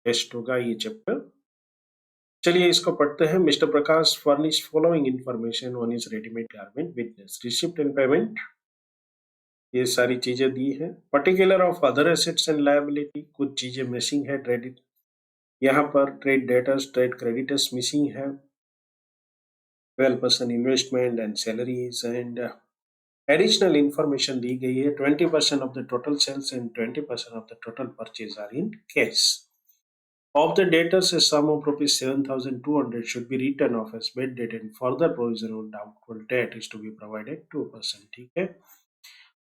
टेस्ट होगा ये चैप्टर। चलिए इसको पढ़ते हैं। Mister Prakash furnish following information on his readymade garment witness receipt and payment, ये सारी चीजें दी है। Particular of other assets and liability, कुछ चीजें मिसिंग है। ट्रेड, यहाँ पर trade debtors, trade creditors missing है। 12% investment and salaries and additional information दी गई है, 20% of the total sales and 20% of the total purchase are in cash. Of the debtors, a sum of rupees 7,200 should be written off as bad debt and further provision on doubtful debt is to be provided 2%. ठीक है.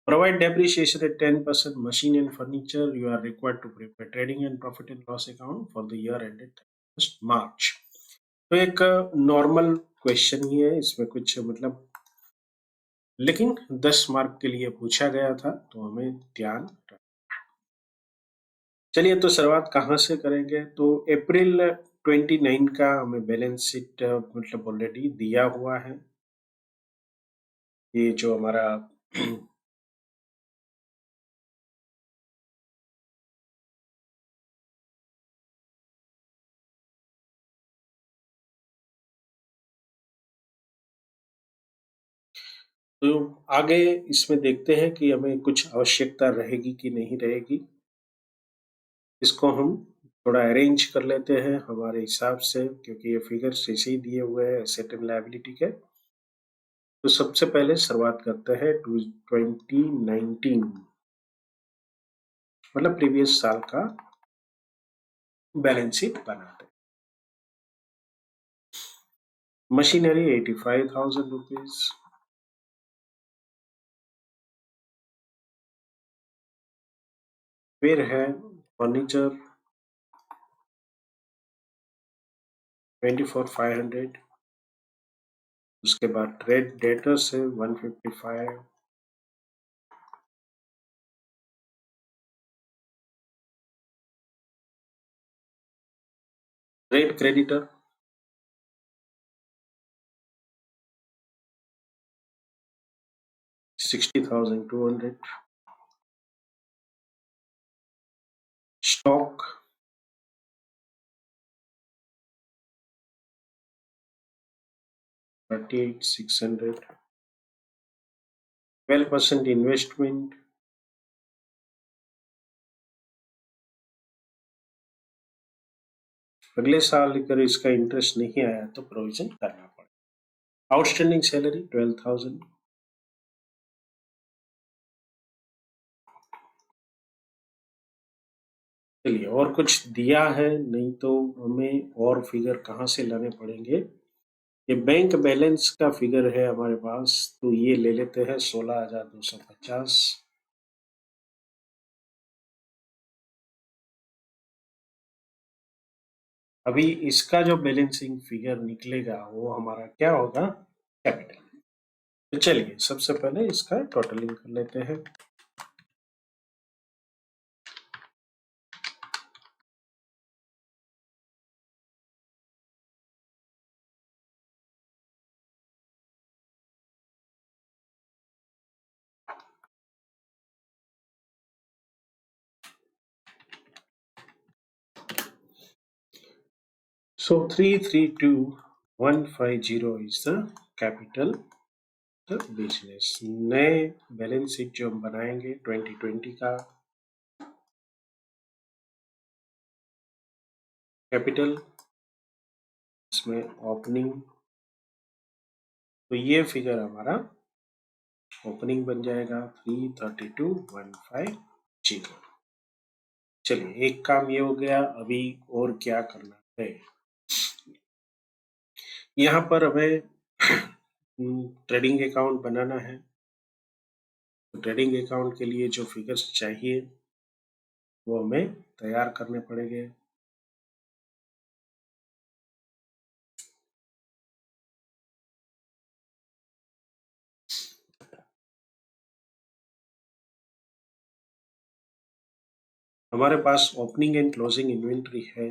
Provide depreciation at 10%. Machine and furniture, you are required to prepare trading and profit and loss account for the year ended 31st March. तो एक नॉर्मल क्वेश्चन ही है, इसमें कुछ मतलब, लेकिन 10 मार्क के लिए पूछा गया था, तो हमें ध्यान रखना. चलिए, तो शुरुआत कहाँ से करेंगे? तो अप्रैल 29 का हमें बैलेंस शीट मतलब ऑलरेडी दिया हुआ है. ये जो हमारा तो आगे इसमें देखते हैं कि हमें कुछ आवश्यकता रहेगी कि नहीं रहेगी. इसको हम थोड़ा अरेंज कर लेते हैं हमारे हिसाब से, क्योंकि ये फिगर्स ऐसे ही दिए हुए हैं एसेट एंड लायबिलिटी के. तो सबसे पहले शुरुआत करते हैं 2019 मतलब प्रीवियस साल का बैलेंस शीट बनाते हैं. Machinery 85,000 rupees. फिर है फर्नीचर 24,500. उसके बाद ट्रेड डेटर्स है 155. Trade creditor 60,200. स्टॉक 38,600. 12% इन्वेस्टमेंट. अगले साल अगर इसका इंटरेस्ट नहीं आया तो प्रोविजन करना पड़ेगा. Outstanding salary 12,000. चलिए, और कुछ दिया है नहीं तो हमें और फिगर कहाँ से लाने पड़ेंगे? ये बैंक बैलेंस का फिगर है हमारे पास, तो ये ले लेते हैं 16,250. अभी इसका जो बैलेंसिंग फिगर निकलेगा वो हमारा क्या होगा? कैपिटल. तो चलिए, सबसे पहले इसका टोटलिंग कर लेते हैं. So 332,150 is the capital the business. नए बैलेंस शीट जो हम बनाएंगे 2020 का, कैपिटल, इसमें ओपनिंग, तो ये फिगर हमारा ओपनिंग बन जाएगा 332,150. चलिए, एक काम ये हो गया. अभी और क्या करना है? यहाँ पर हमें ट्रेडिंग अकाउंट बनाना है. तो ट्रेडिंग अकाउंट के लिए जो फिगर्स चाहिए वो हमें तैयार करने पड़ेंगे. हमारे पास ओपनिंग एंड क्लोजिंग इन्वेंट्री है.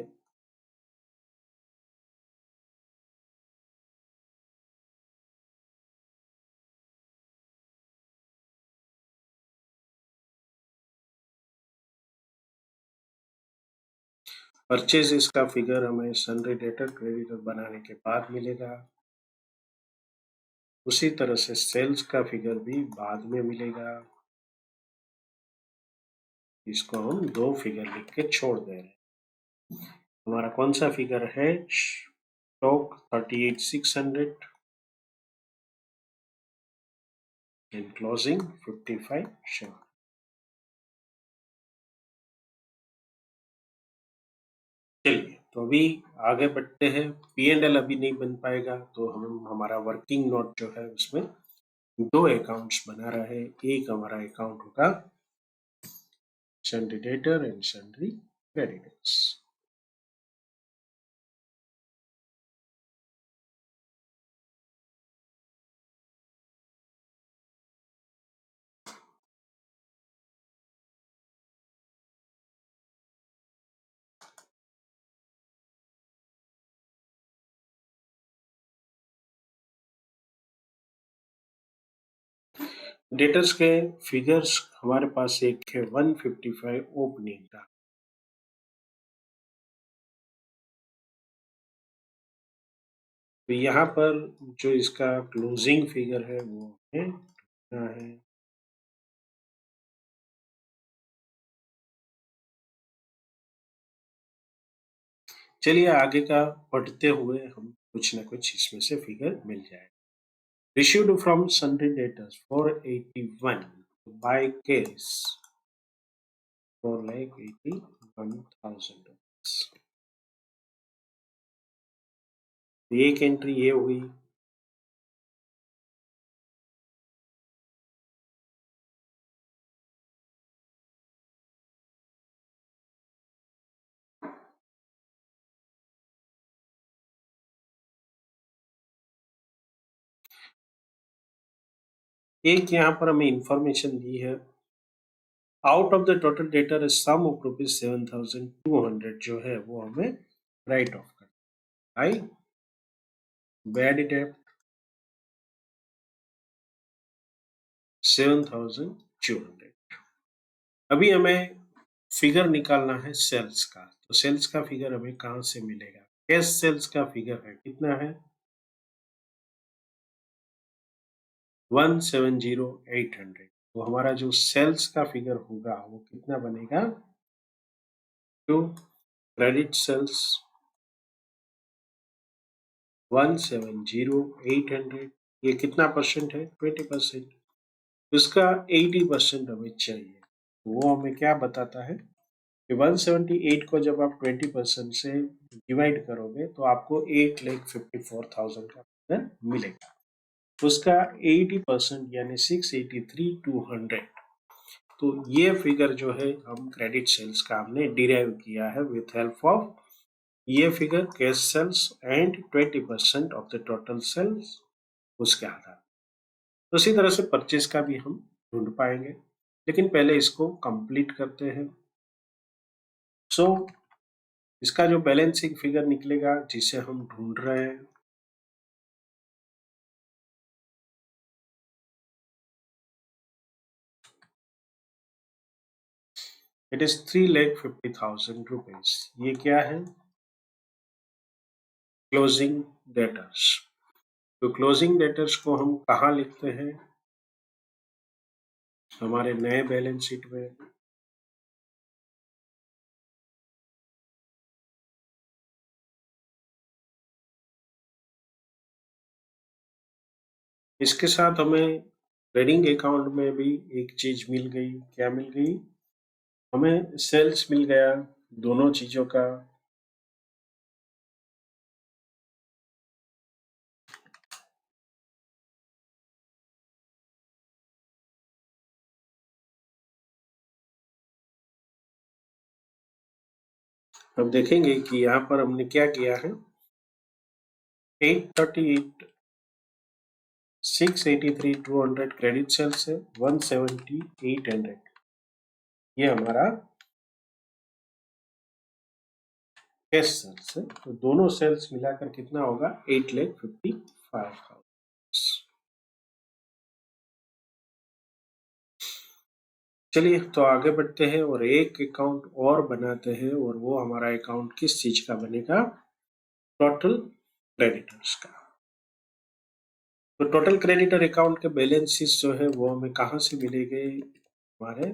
परचेज का फिगर हमें सन्ड्री डेटर क्रेडिटर बनाने के बाद मिलेगा. उसी तरह से सेल्स का फिगर भी बाद में मिलेगा. इसको हम दो फिगर लिख के छोड़ दे रहे हैं. हमारा कौन सा फिगर है? स्टॉक 38,600. and closing 55 share. चलिए, तो अभी आगे बढ़ते हैं। P&L अभी नहीं बन पाएगा, तो हम हमारा वर्किंग नोट जो है उसमें दो अकाउंट्स बना रहे हैं। एक हमारा अकाउंट होगा sundry debtor and sundry creditors। Debtors के फिगर्स हमारे पास एक है 155 ओपनिंग का, तो यहाँ पर जो इसका क्लोजिंग फिगर है वो हमें ढूंढना है। चलिए आगे का पढ़ते हुए हम कुछ ना कुछ इसमें से फिगर मिल जाए। Issued from sundry debtors 481 by case for like 81,000 rupees। एक एंट्री ये हुई। एक यहाँ पर हमें इंफॉर्मेशन दी है, out of the total debtor sum of rupees 7,200 जो है वो हमें राइट ऑफ करना है। Bad debt 7,200। अभी हमें फिगर निकालना है सेल्स का, तो सेल्स का फिगर हमें कहां से मिलेगा? कैश सेल्स का फिगर है कितना है? 170,800। तो हमारा जो सेल्स का फिगर होगा वो कितना बनेगा? तो क्रेडिट सेल्स 170,800, ये कितना परसेंट है? 20%। उसका 80% हमें चाहिए। वो हमें क्या बताता है कि 178 को जब आप 20% से डिवाइड करोगे तो आपको 8,54,000 का फिगर मिलेगा। उसका 80% यानी 683,200। तो ये फिगर जो है हम क्रेडिट सेल्स का हमने डिराइव किया है विथ हेल्प ऑफ ये figure cash sales and 20% of the total sales उसके आधार। तो इसी तरह से परचेज का भी हम ढूंढ पाएंगे, लेकिन पहले इसको कंप्लीट करते हैं। सो इसका जो बैलेंसिंग फिगर निकलेगा जिसे हम ढूंढ रहे हैं, इट इज 3,50,000 रुपीज। ये क्या है? Closing debtors. तो क्लोजिंग डेटर्स को हम कहाँ लिखते हैं? हमारे नए बैलेंस शीट में। इसके साथ हमें ट्रेडिंग अकाउंट में भी एक चीज मिल गई। क्या मिल गई? हमें सेल्स मिल गया दोनों चीजों का। अब देखेंगे कि यहाँ पर हमने क्या किया है। 838 683,200 क्रेडिट सेल्स है, 170,800 ये हमारा कैश सेल्स है। तो दोनों सेल्स मिलाकर कितना होगा? 8,55,000। चलिए तो आगे बढ़ते हैं और एक अकाउंट और बनाते हैं, और वो हमारा अकाउंट किस चीज का बनेगा? टोटल क्रेडिटर्स का। तो टोटल क्रेडिटर अकाउंट के बैलेंसेस जो है वो हमें कहाँ से मिलेंगे? हमारे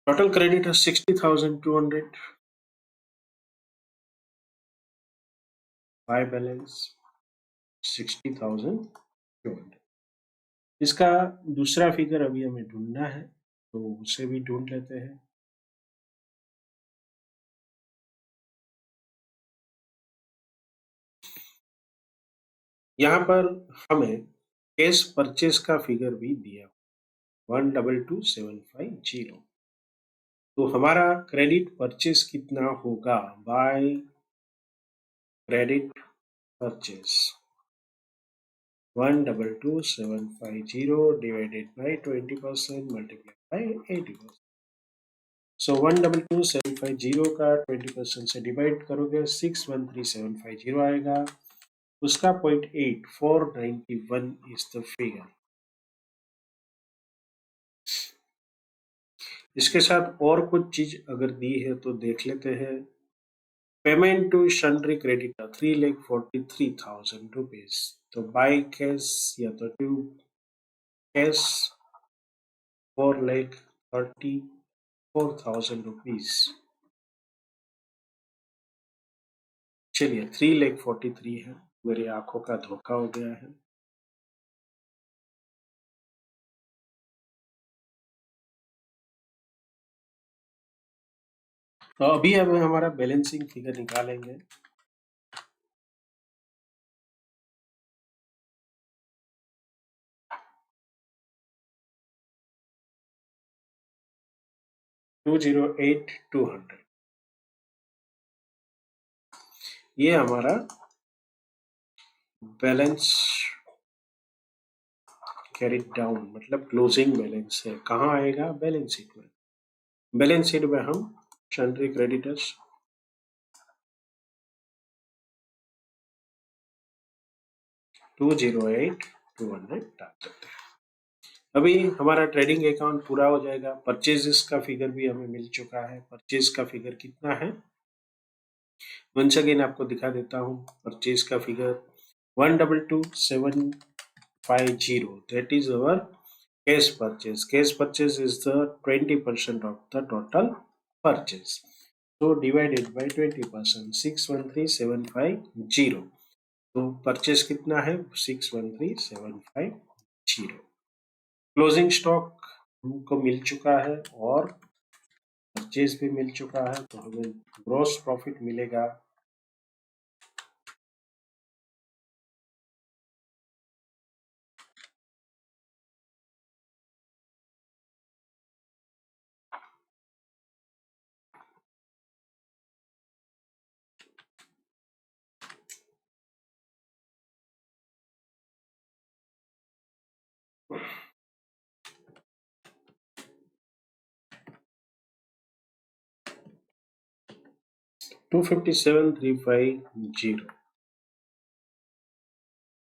टोटल क्रेडिटर 60,200, बाय बैलेंस 60,200। इसका दूसरा फिगर अभी हमें ढूंढना है, तो उसे भी ढूंढ लेते हैं। यहाँ पर हमें कैश परचेज का फिगर भी दिया 122,750। तो हमारा क्रेडिट परचेज कितना होगा? By credit purchase 122,750 divided by 20% multiplied by 80%। सो 122,750 का 20% से डिवाइड करोगे 613,750 आएगा। उसका 0.8491 इज द फिगर। इसके साथ और कुछ चीज अगर दी है तो देख लेते हैं। Payment to sundry creditor 3,43,000 rupees. तो बाय कैश या तो टू कैश 4,34,000 रुपीज। चलिए 3,43,000 है, मेरी आंखों का धोखा हो गया है। तो अभी हम हमारा बैलेंसिंग फिगर निकालेंगे। $208,200 ये हमारा बैलेंस कैरिड डाउन मतलब क्लोजिंग बैलेंस है। कहाँ आएगा? बैलेंस शीट में। बैलेंस शीट में हम सन्ड्री क्रेडिटर्स 208,200 डाल देते हैं। अभी हमारा ट्रेडिंग अकाउंट पूरा हो जाएगा। परचेजेस का फिगर भी हमें मिल चुका है। परचेज का फिगर कितना है? वंस अगेन आपको दिखा देता हूँ। परचेज का figure 122,750, that is our cash purchase. Cash purchase is the 20% of the total purchase. So divided by 20%, 613,750। तो परचेज कितना है? 613,750। क्लोजिंग स्टॉक हमको मिल चुका है और परचेज भी मिल चुका है, तो हमें ग्रॉस प्रॉफिट मिलेगा 257,350।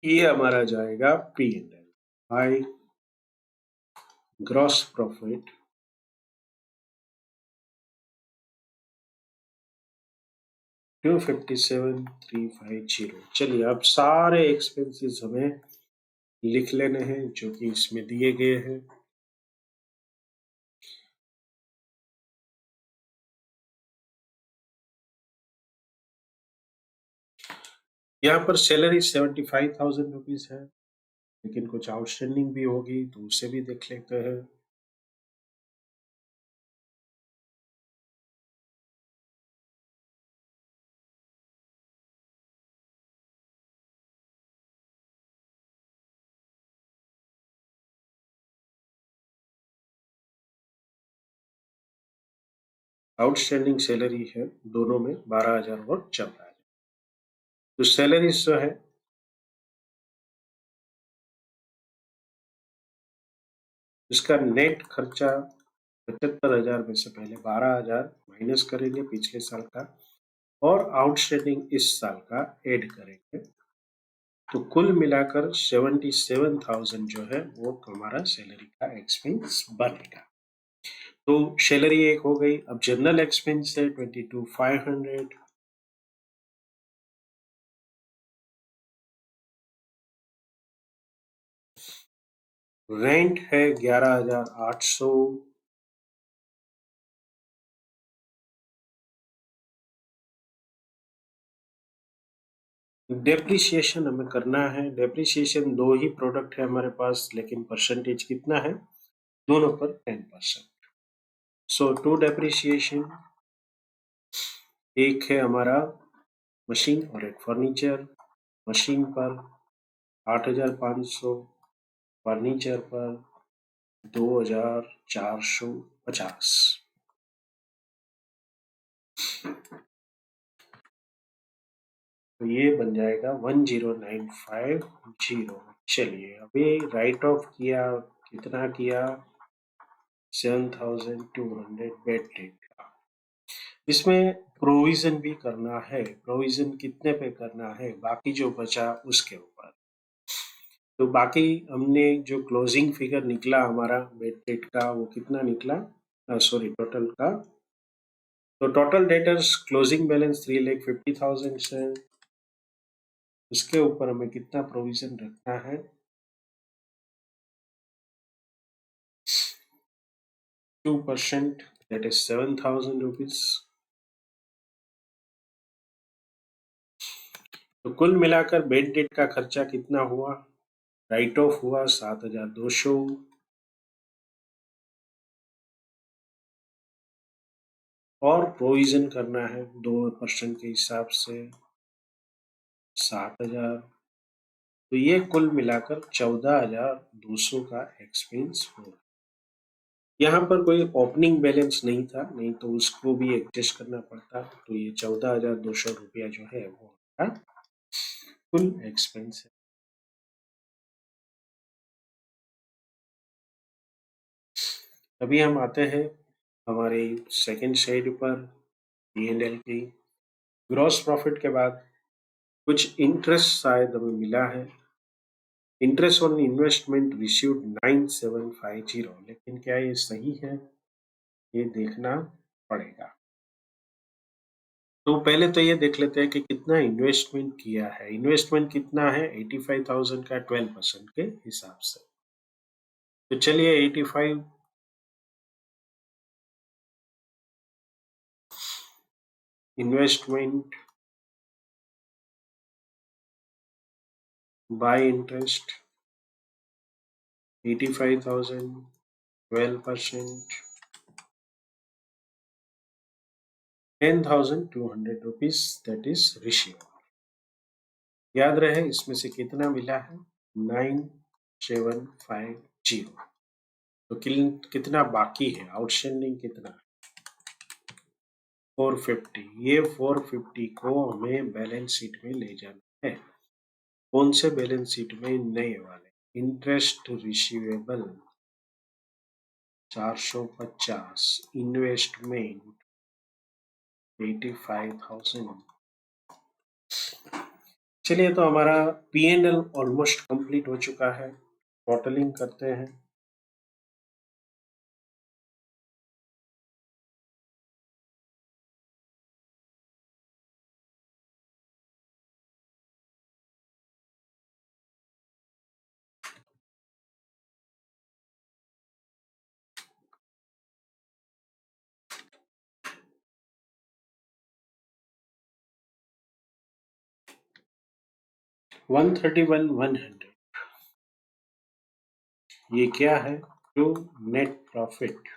ये हमारा जाएगा P&L बाय ग्रॉस प्रॉफिट 257,350। चलिए अब सारे एक्सपेंसेस हमें लिख लेने हैं जो कि इसमें दिए गए हैं। यहाँ पर सैलरी 75,000 रुपीज है, लेकिन कुछ आउटस्टैंडिंग भी होगी तो उसे भी देख लेते हैं। आउटस्टैंडिंग सैलरी है दोनों में 12,000 और 14,000। तो सैलरी जो है इसका नेट खर्चा 75,000 में से पहले 12,000 माइनस करेंगे पिछले साल का, और आउटस्टैंडिंग इस साल का ऐड करेंगे, तो कुल मिलाकर 77,000 जो है वो हमारा सैलरी का एक्सपेंस बनेगा। तो सैलरी एक हो गई। अब जनरल एक्सपेंस है 22,500। रेंट है 11,800। डेप्रिसिएशन हमें करना है। डेप्रिसिएशन दो ही प्रोडक्ट है हमारे पास, लेकिन परसेंटेज कितना है? दोनों पर 10%। सो टू डेप्रिसिएशन, एक है हमारा मशीन और एक फर्नीचर। मशीन पर 8,500, फर्नीचर पर 2,450। तो ये बन जाएगा 10,950। चलिए अभी राइट ऑफ किया, कितना किया? 7,200 बेड रेट का। इसमें प्रोविजन भी करना है। प्रोविजन कितने पे करना है? बाकी जो बचा उसके ऊपर। तो बाकी हमने जो क्लोजिंग फिगर निकला हमारा बेड रेट का, वो कितना निकला? सॉरी, टोटल का। तो टोटल डेटर्स क्लोजिंग बैलेंस 3,50,000 से। उसके ऊपर हमें कितना प्रोविजन रखना है? 2%, that is 7,000 rupees। तो कुल मिलाकर बेड डेट का खर्चा कितना हुआ? राइट ऑफ हुआ 7,200, और प्रोविजन करना है 2% के हिसाब से 7,000। तो ये कुल मिलाकर 14,200 का एक्सपेंस हुआ। यहाँ पर कोई ओपनिंग बैलेंस नहीं था, नहीं तो उसको भी एडजस्ट करना पड़ता। तो ये 14,200 रुपया जो है वो हमारा कुल एक्सपेंस है। अभी हम आते हैं हमारे सेकंड साइड पर, P&L की। ग्रॉस प्रॉफिट के बाद कुछ इंटरेस्ट शायद हमें मिला है। इंटरेस्ट ऑन इन्वेस्टमेंट रिसीव्ड 9,750, लेकिन क्या ये सही है? ये देखना पड़ेगा। तो पहले तो ये देख लेते हैं कि कितना इन्वेस्टमेंट किया है। इन्वेस्टमेंट कितना है? 85,000 का 12% के हिसाब से। तो चलिए 85 investment by interest, 85,000, 12%, 10,200 rupees, that is ratio. याद रहे इसमें से कितना मिला है? 9,750। तो कितना बाकी है? आउटस्टैंडिंग कितना? 450। ये 450 को हमें बैलेंस शीट में ले जाना है। कौन से बैलेंस शीट में? नए वाले। Interest receivable 450, investment 85,000। चलिए, तो हमारा P&L ऑलमोस्ट कंप्लीट हो चुका है। टोटलिंग करते हैं। वन 131,100, ये क्या है? To net profit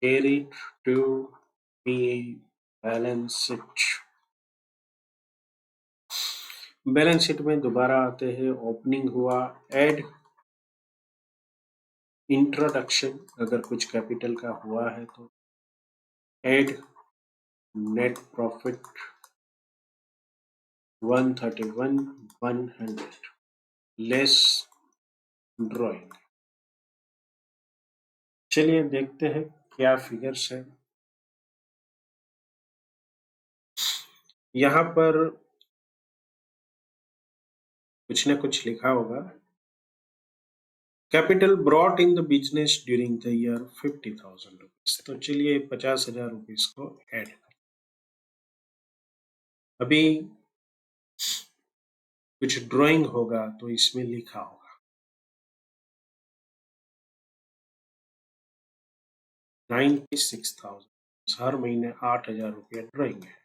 carried to be balance sheet. Balance sheet में दोबारा आते हैं। ओपनिंग हुआ, एड इंट्रोडक्शन, अगर कुछ कैपिटल का हुआ है तो add net profit 131,100 less drawing. चलिए देखते हैं क्या फिगर्स है। यहाँ पर कुछ न कुछ लिखा होगा। Capital brought in the business during the year 50,000 rupees. तो चलिए 50,000 रुपीज को ऐड कर। अभी कुछ ड्राइंग होगा तो इसमें लिखा होगा 96,000। हर महीने 8,000 रुपया ड्राइंग है।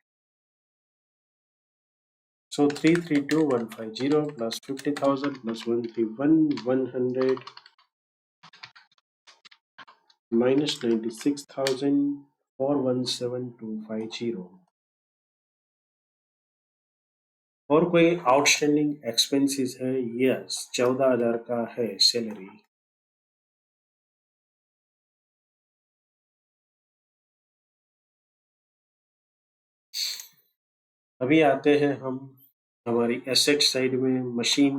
So 332,150 plus 50,000 plus 131,100 minus 96,417,250. और कोई आउटस्टैंडिंग एक्सपेंसेस है? यस, 14,000 का है सैलरी। अभी आते हैं हम हमारी एसेट साइड में। मशीन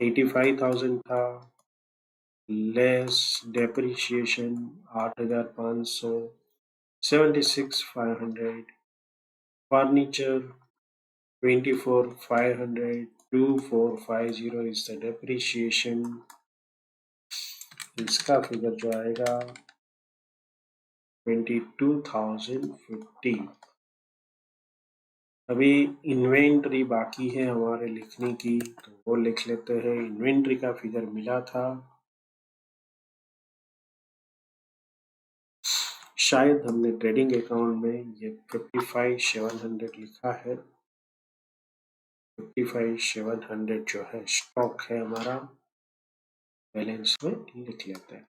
85,000 था, less depreciation 8,500, 76,500, furniture 24,500, 2450 is the depreciation। इसका फिगर जो आएगा 22,050। अभी इन्वेंट्री बाकी है हमारे लिखने की, तो वो लिख लेते हैं। इन्वेंट्री का फिगर मिला था, शायद हमने ट्रेडिंग अकाउंट में ये 55,700 लिखा है। 55,700 जो है स्टॉक है हमारा, बैलेंस में लिख लेते हैं।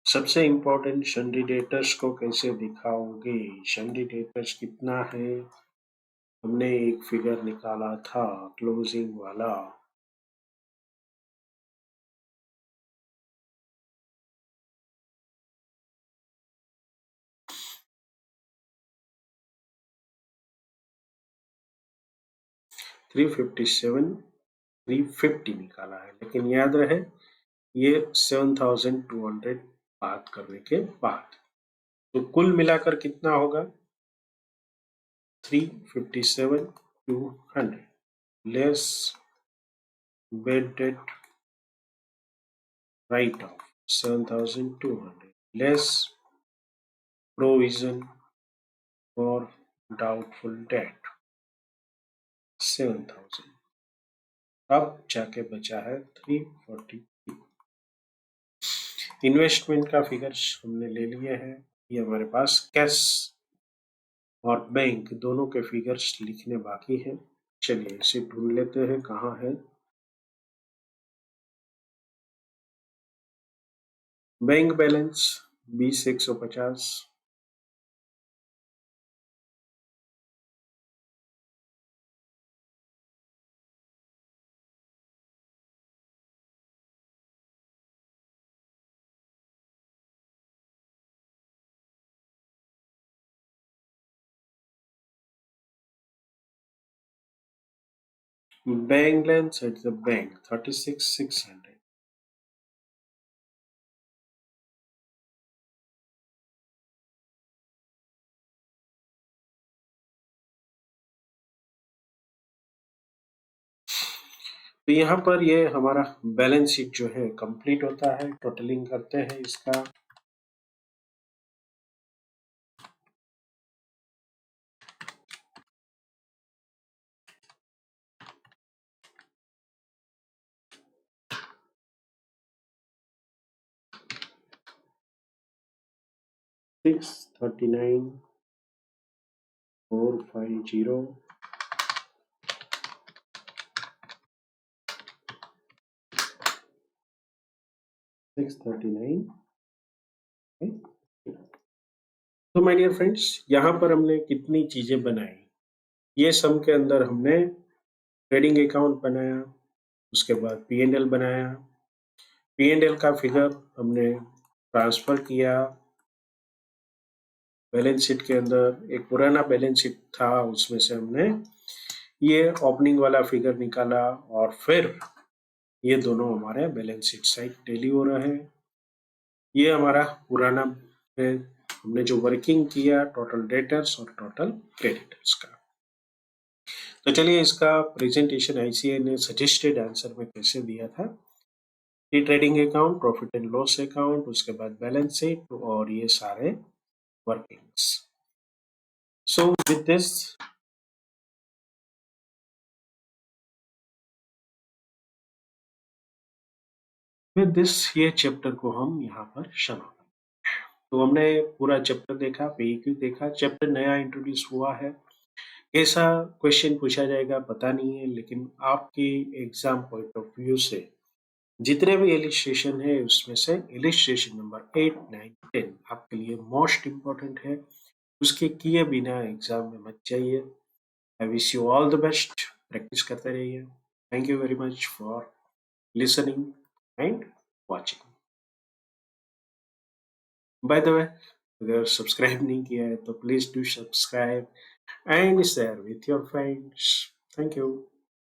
सबसे इम्पोर्टेंट, सन्डी डेटर्स को कैसे दिखाओगे? सन्डी डेटर्स कितना है? हमने एक फिगर निकाला था क्लोजिंग वाला। $357,350 निकाला है, लेकिन याद रहे ये 7,200 बात करने के बाद। तो कुल मिलाकर कितना होगा? 357,200 less bad debt write off 7,200 less provision for doubtful debt 7,000। अब जाके बचा है 340। इन्वेस्टमेंट का फिगर हमने ले लिए हैं। ये हमारे पास कैश और बैंक दोनों के फिगर्स लिखने बाकी हैं। चलिए इसे ढूंढ लेते हैं कहाँ है। Bank balance 20,150, bank balance at the bank 36,600। तो यहाँ पर ये हमारा बैलेंस शीट जो है कंप्लीट होता है। टोटलिंग करते हैं इसका। $639,450 639। तो माय डियर फ्रेंड्स, यहाँ पर हमने कितनी चीजें बनाई? ये सम के अंदर हमने ट्रेडिंग अकाउंट बनाया, उसके बाद P&L बनाया। P&L का फिगर हमने ट्रांसफर किया बैलेंस शीट के अंदर। एक पुराना बैलेंस शीट था, उसमें से हमने ये ओपनिंग वाला फिगर निकाला, और फिर ये दोनों हमारे बैलेंस शीट साइड टैली हो रहे हैं। ये हमारा पुराना है, हमने जो वर्किंग किया टोटल डेटर्स और टोटल क्रेडिटर्स का। तो चलिए इसका प्रेजेंटेशन ICAI ने सजेस्टेड आंसर में कैसे दिया था। ये trading account, profit and loss account, उसके बाद बैलेंस शीट और ये सारे वर्किंग्स। सो विद दिस ये चैप्टर को हम यहाँ पर समाप्त। तो हमने पूरा चैप्टर देखा, पीईक्यू देखा, चैप्टर नया इंट्रोड्यूस हुआ है। कैसा क्वेश्चन पूछा जाएगा पता नहीं है, लेकिन आपकी एग्जाम पॉइंट ऑफ व्यू से जितने भी इलिस्ट्रेशन है उसमें से इलिस्ट्रेशन नंबर 8, 9, 10 आपके लिए मोस्ट इम्पोर्टेंट है। उसके किए बिना एग्जाम में मत जाइए। I wish you all the best. Practice करते रहिए। Thank you very much for listening and watching. By the way, अगर सब्सक्राइब नहीं किया है तो please do subscribe and share with your friends. Thank you.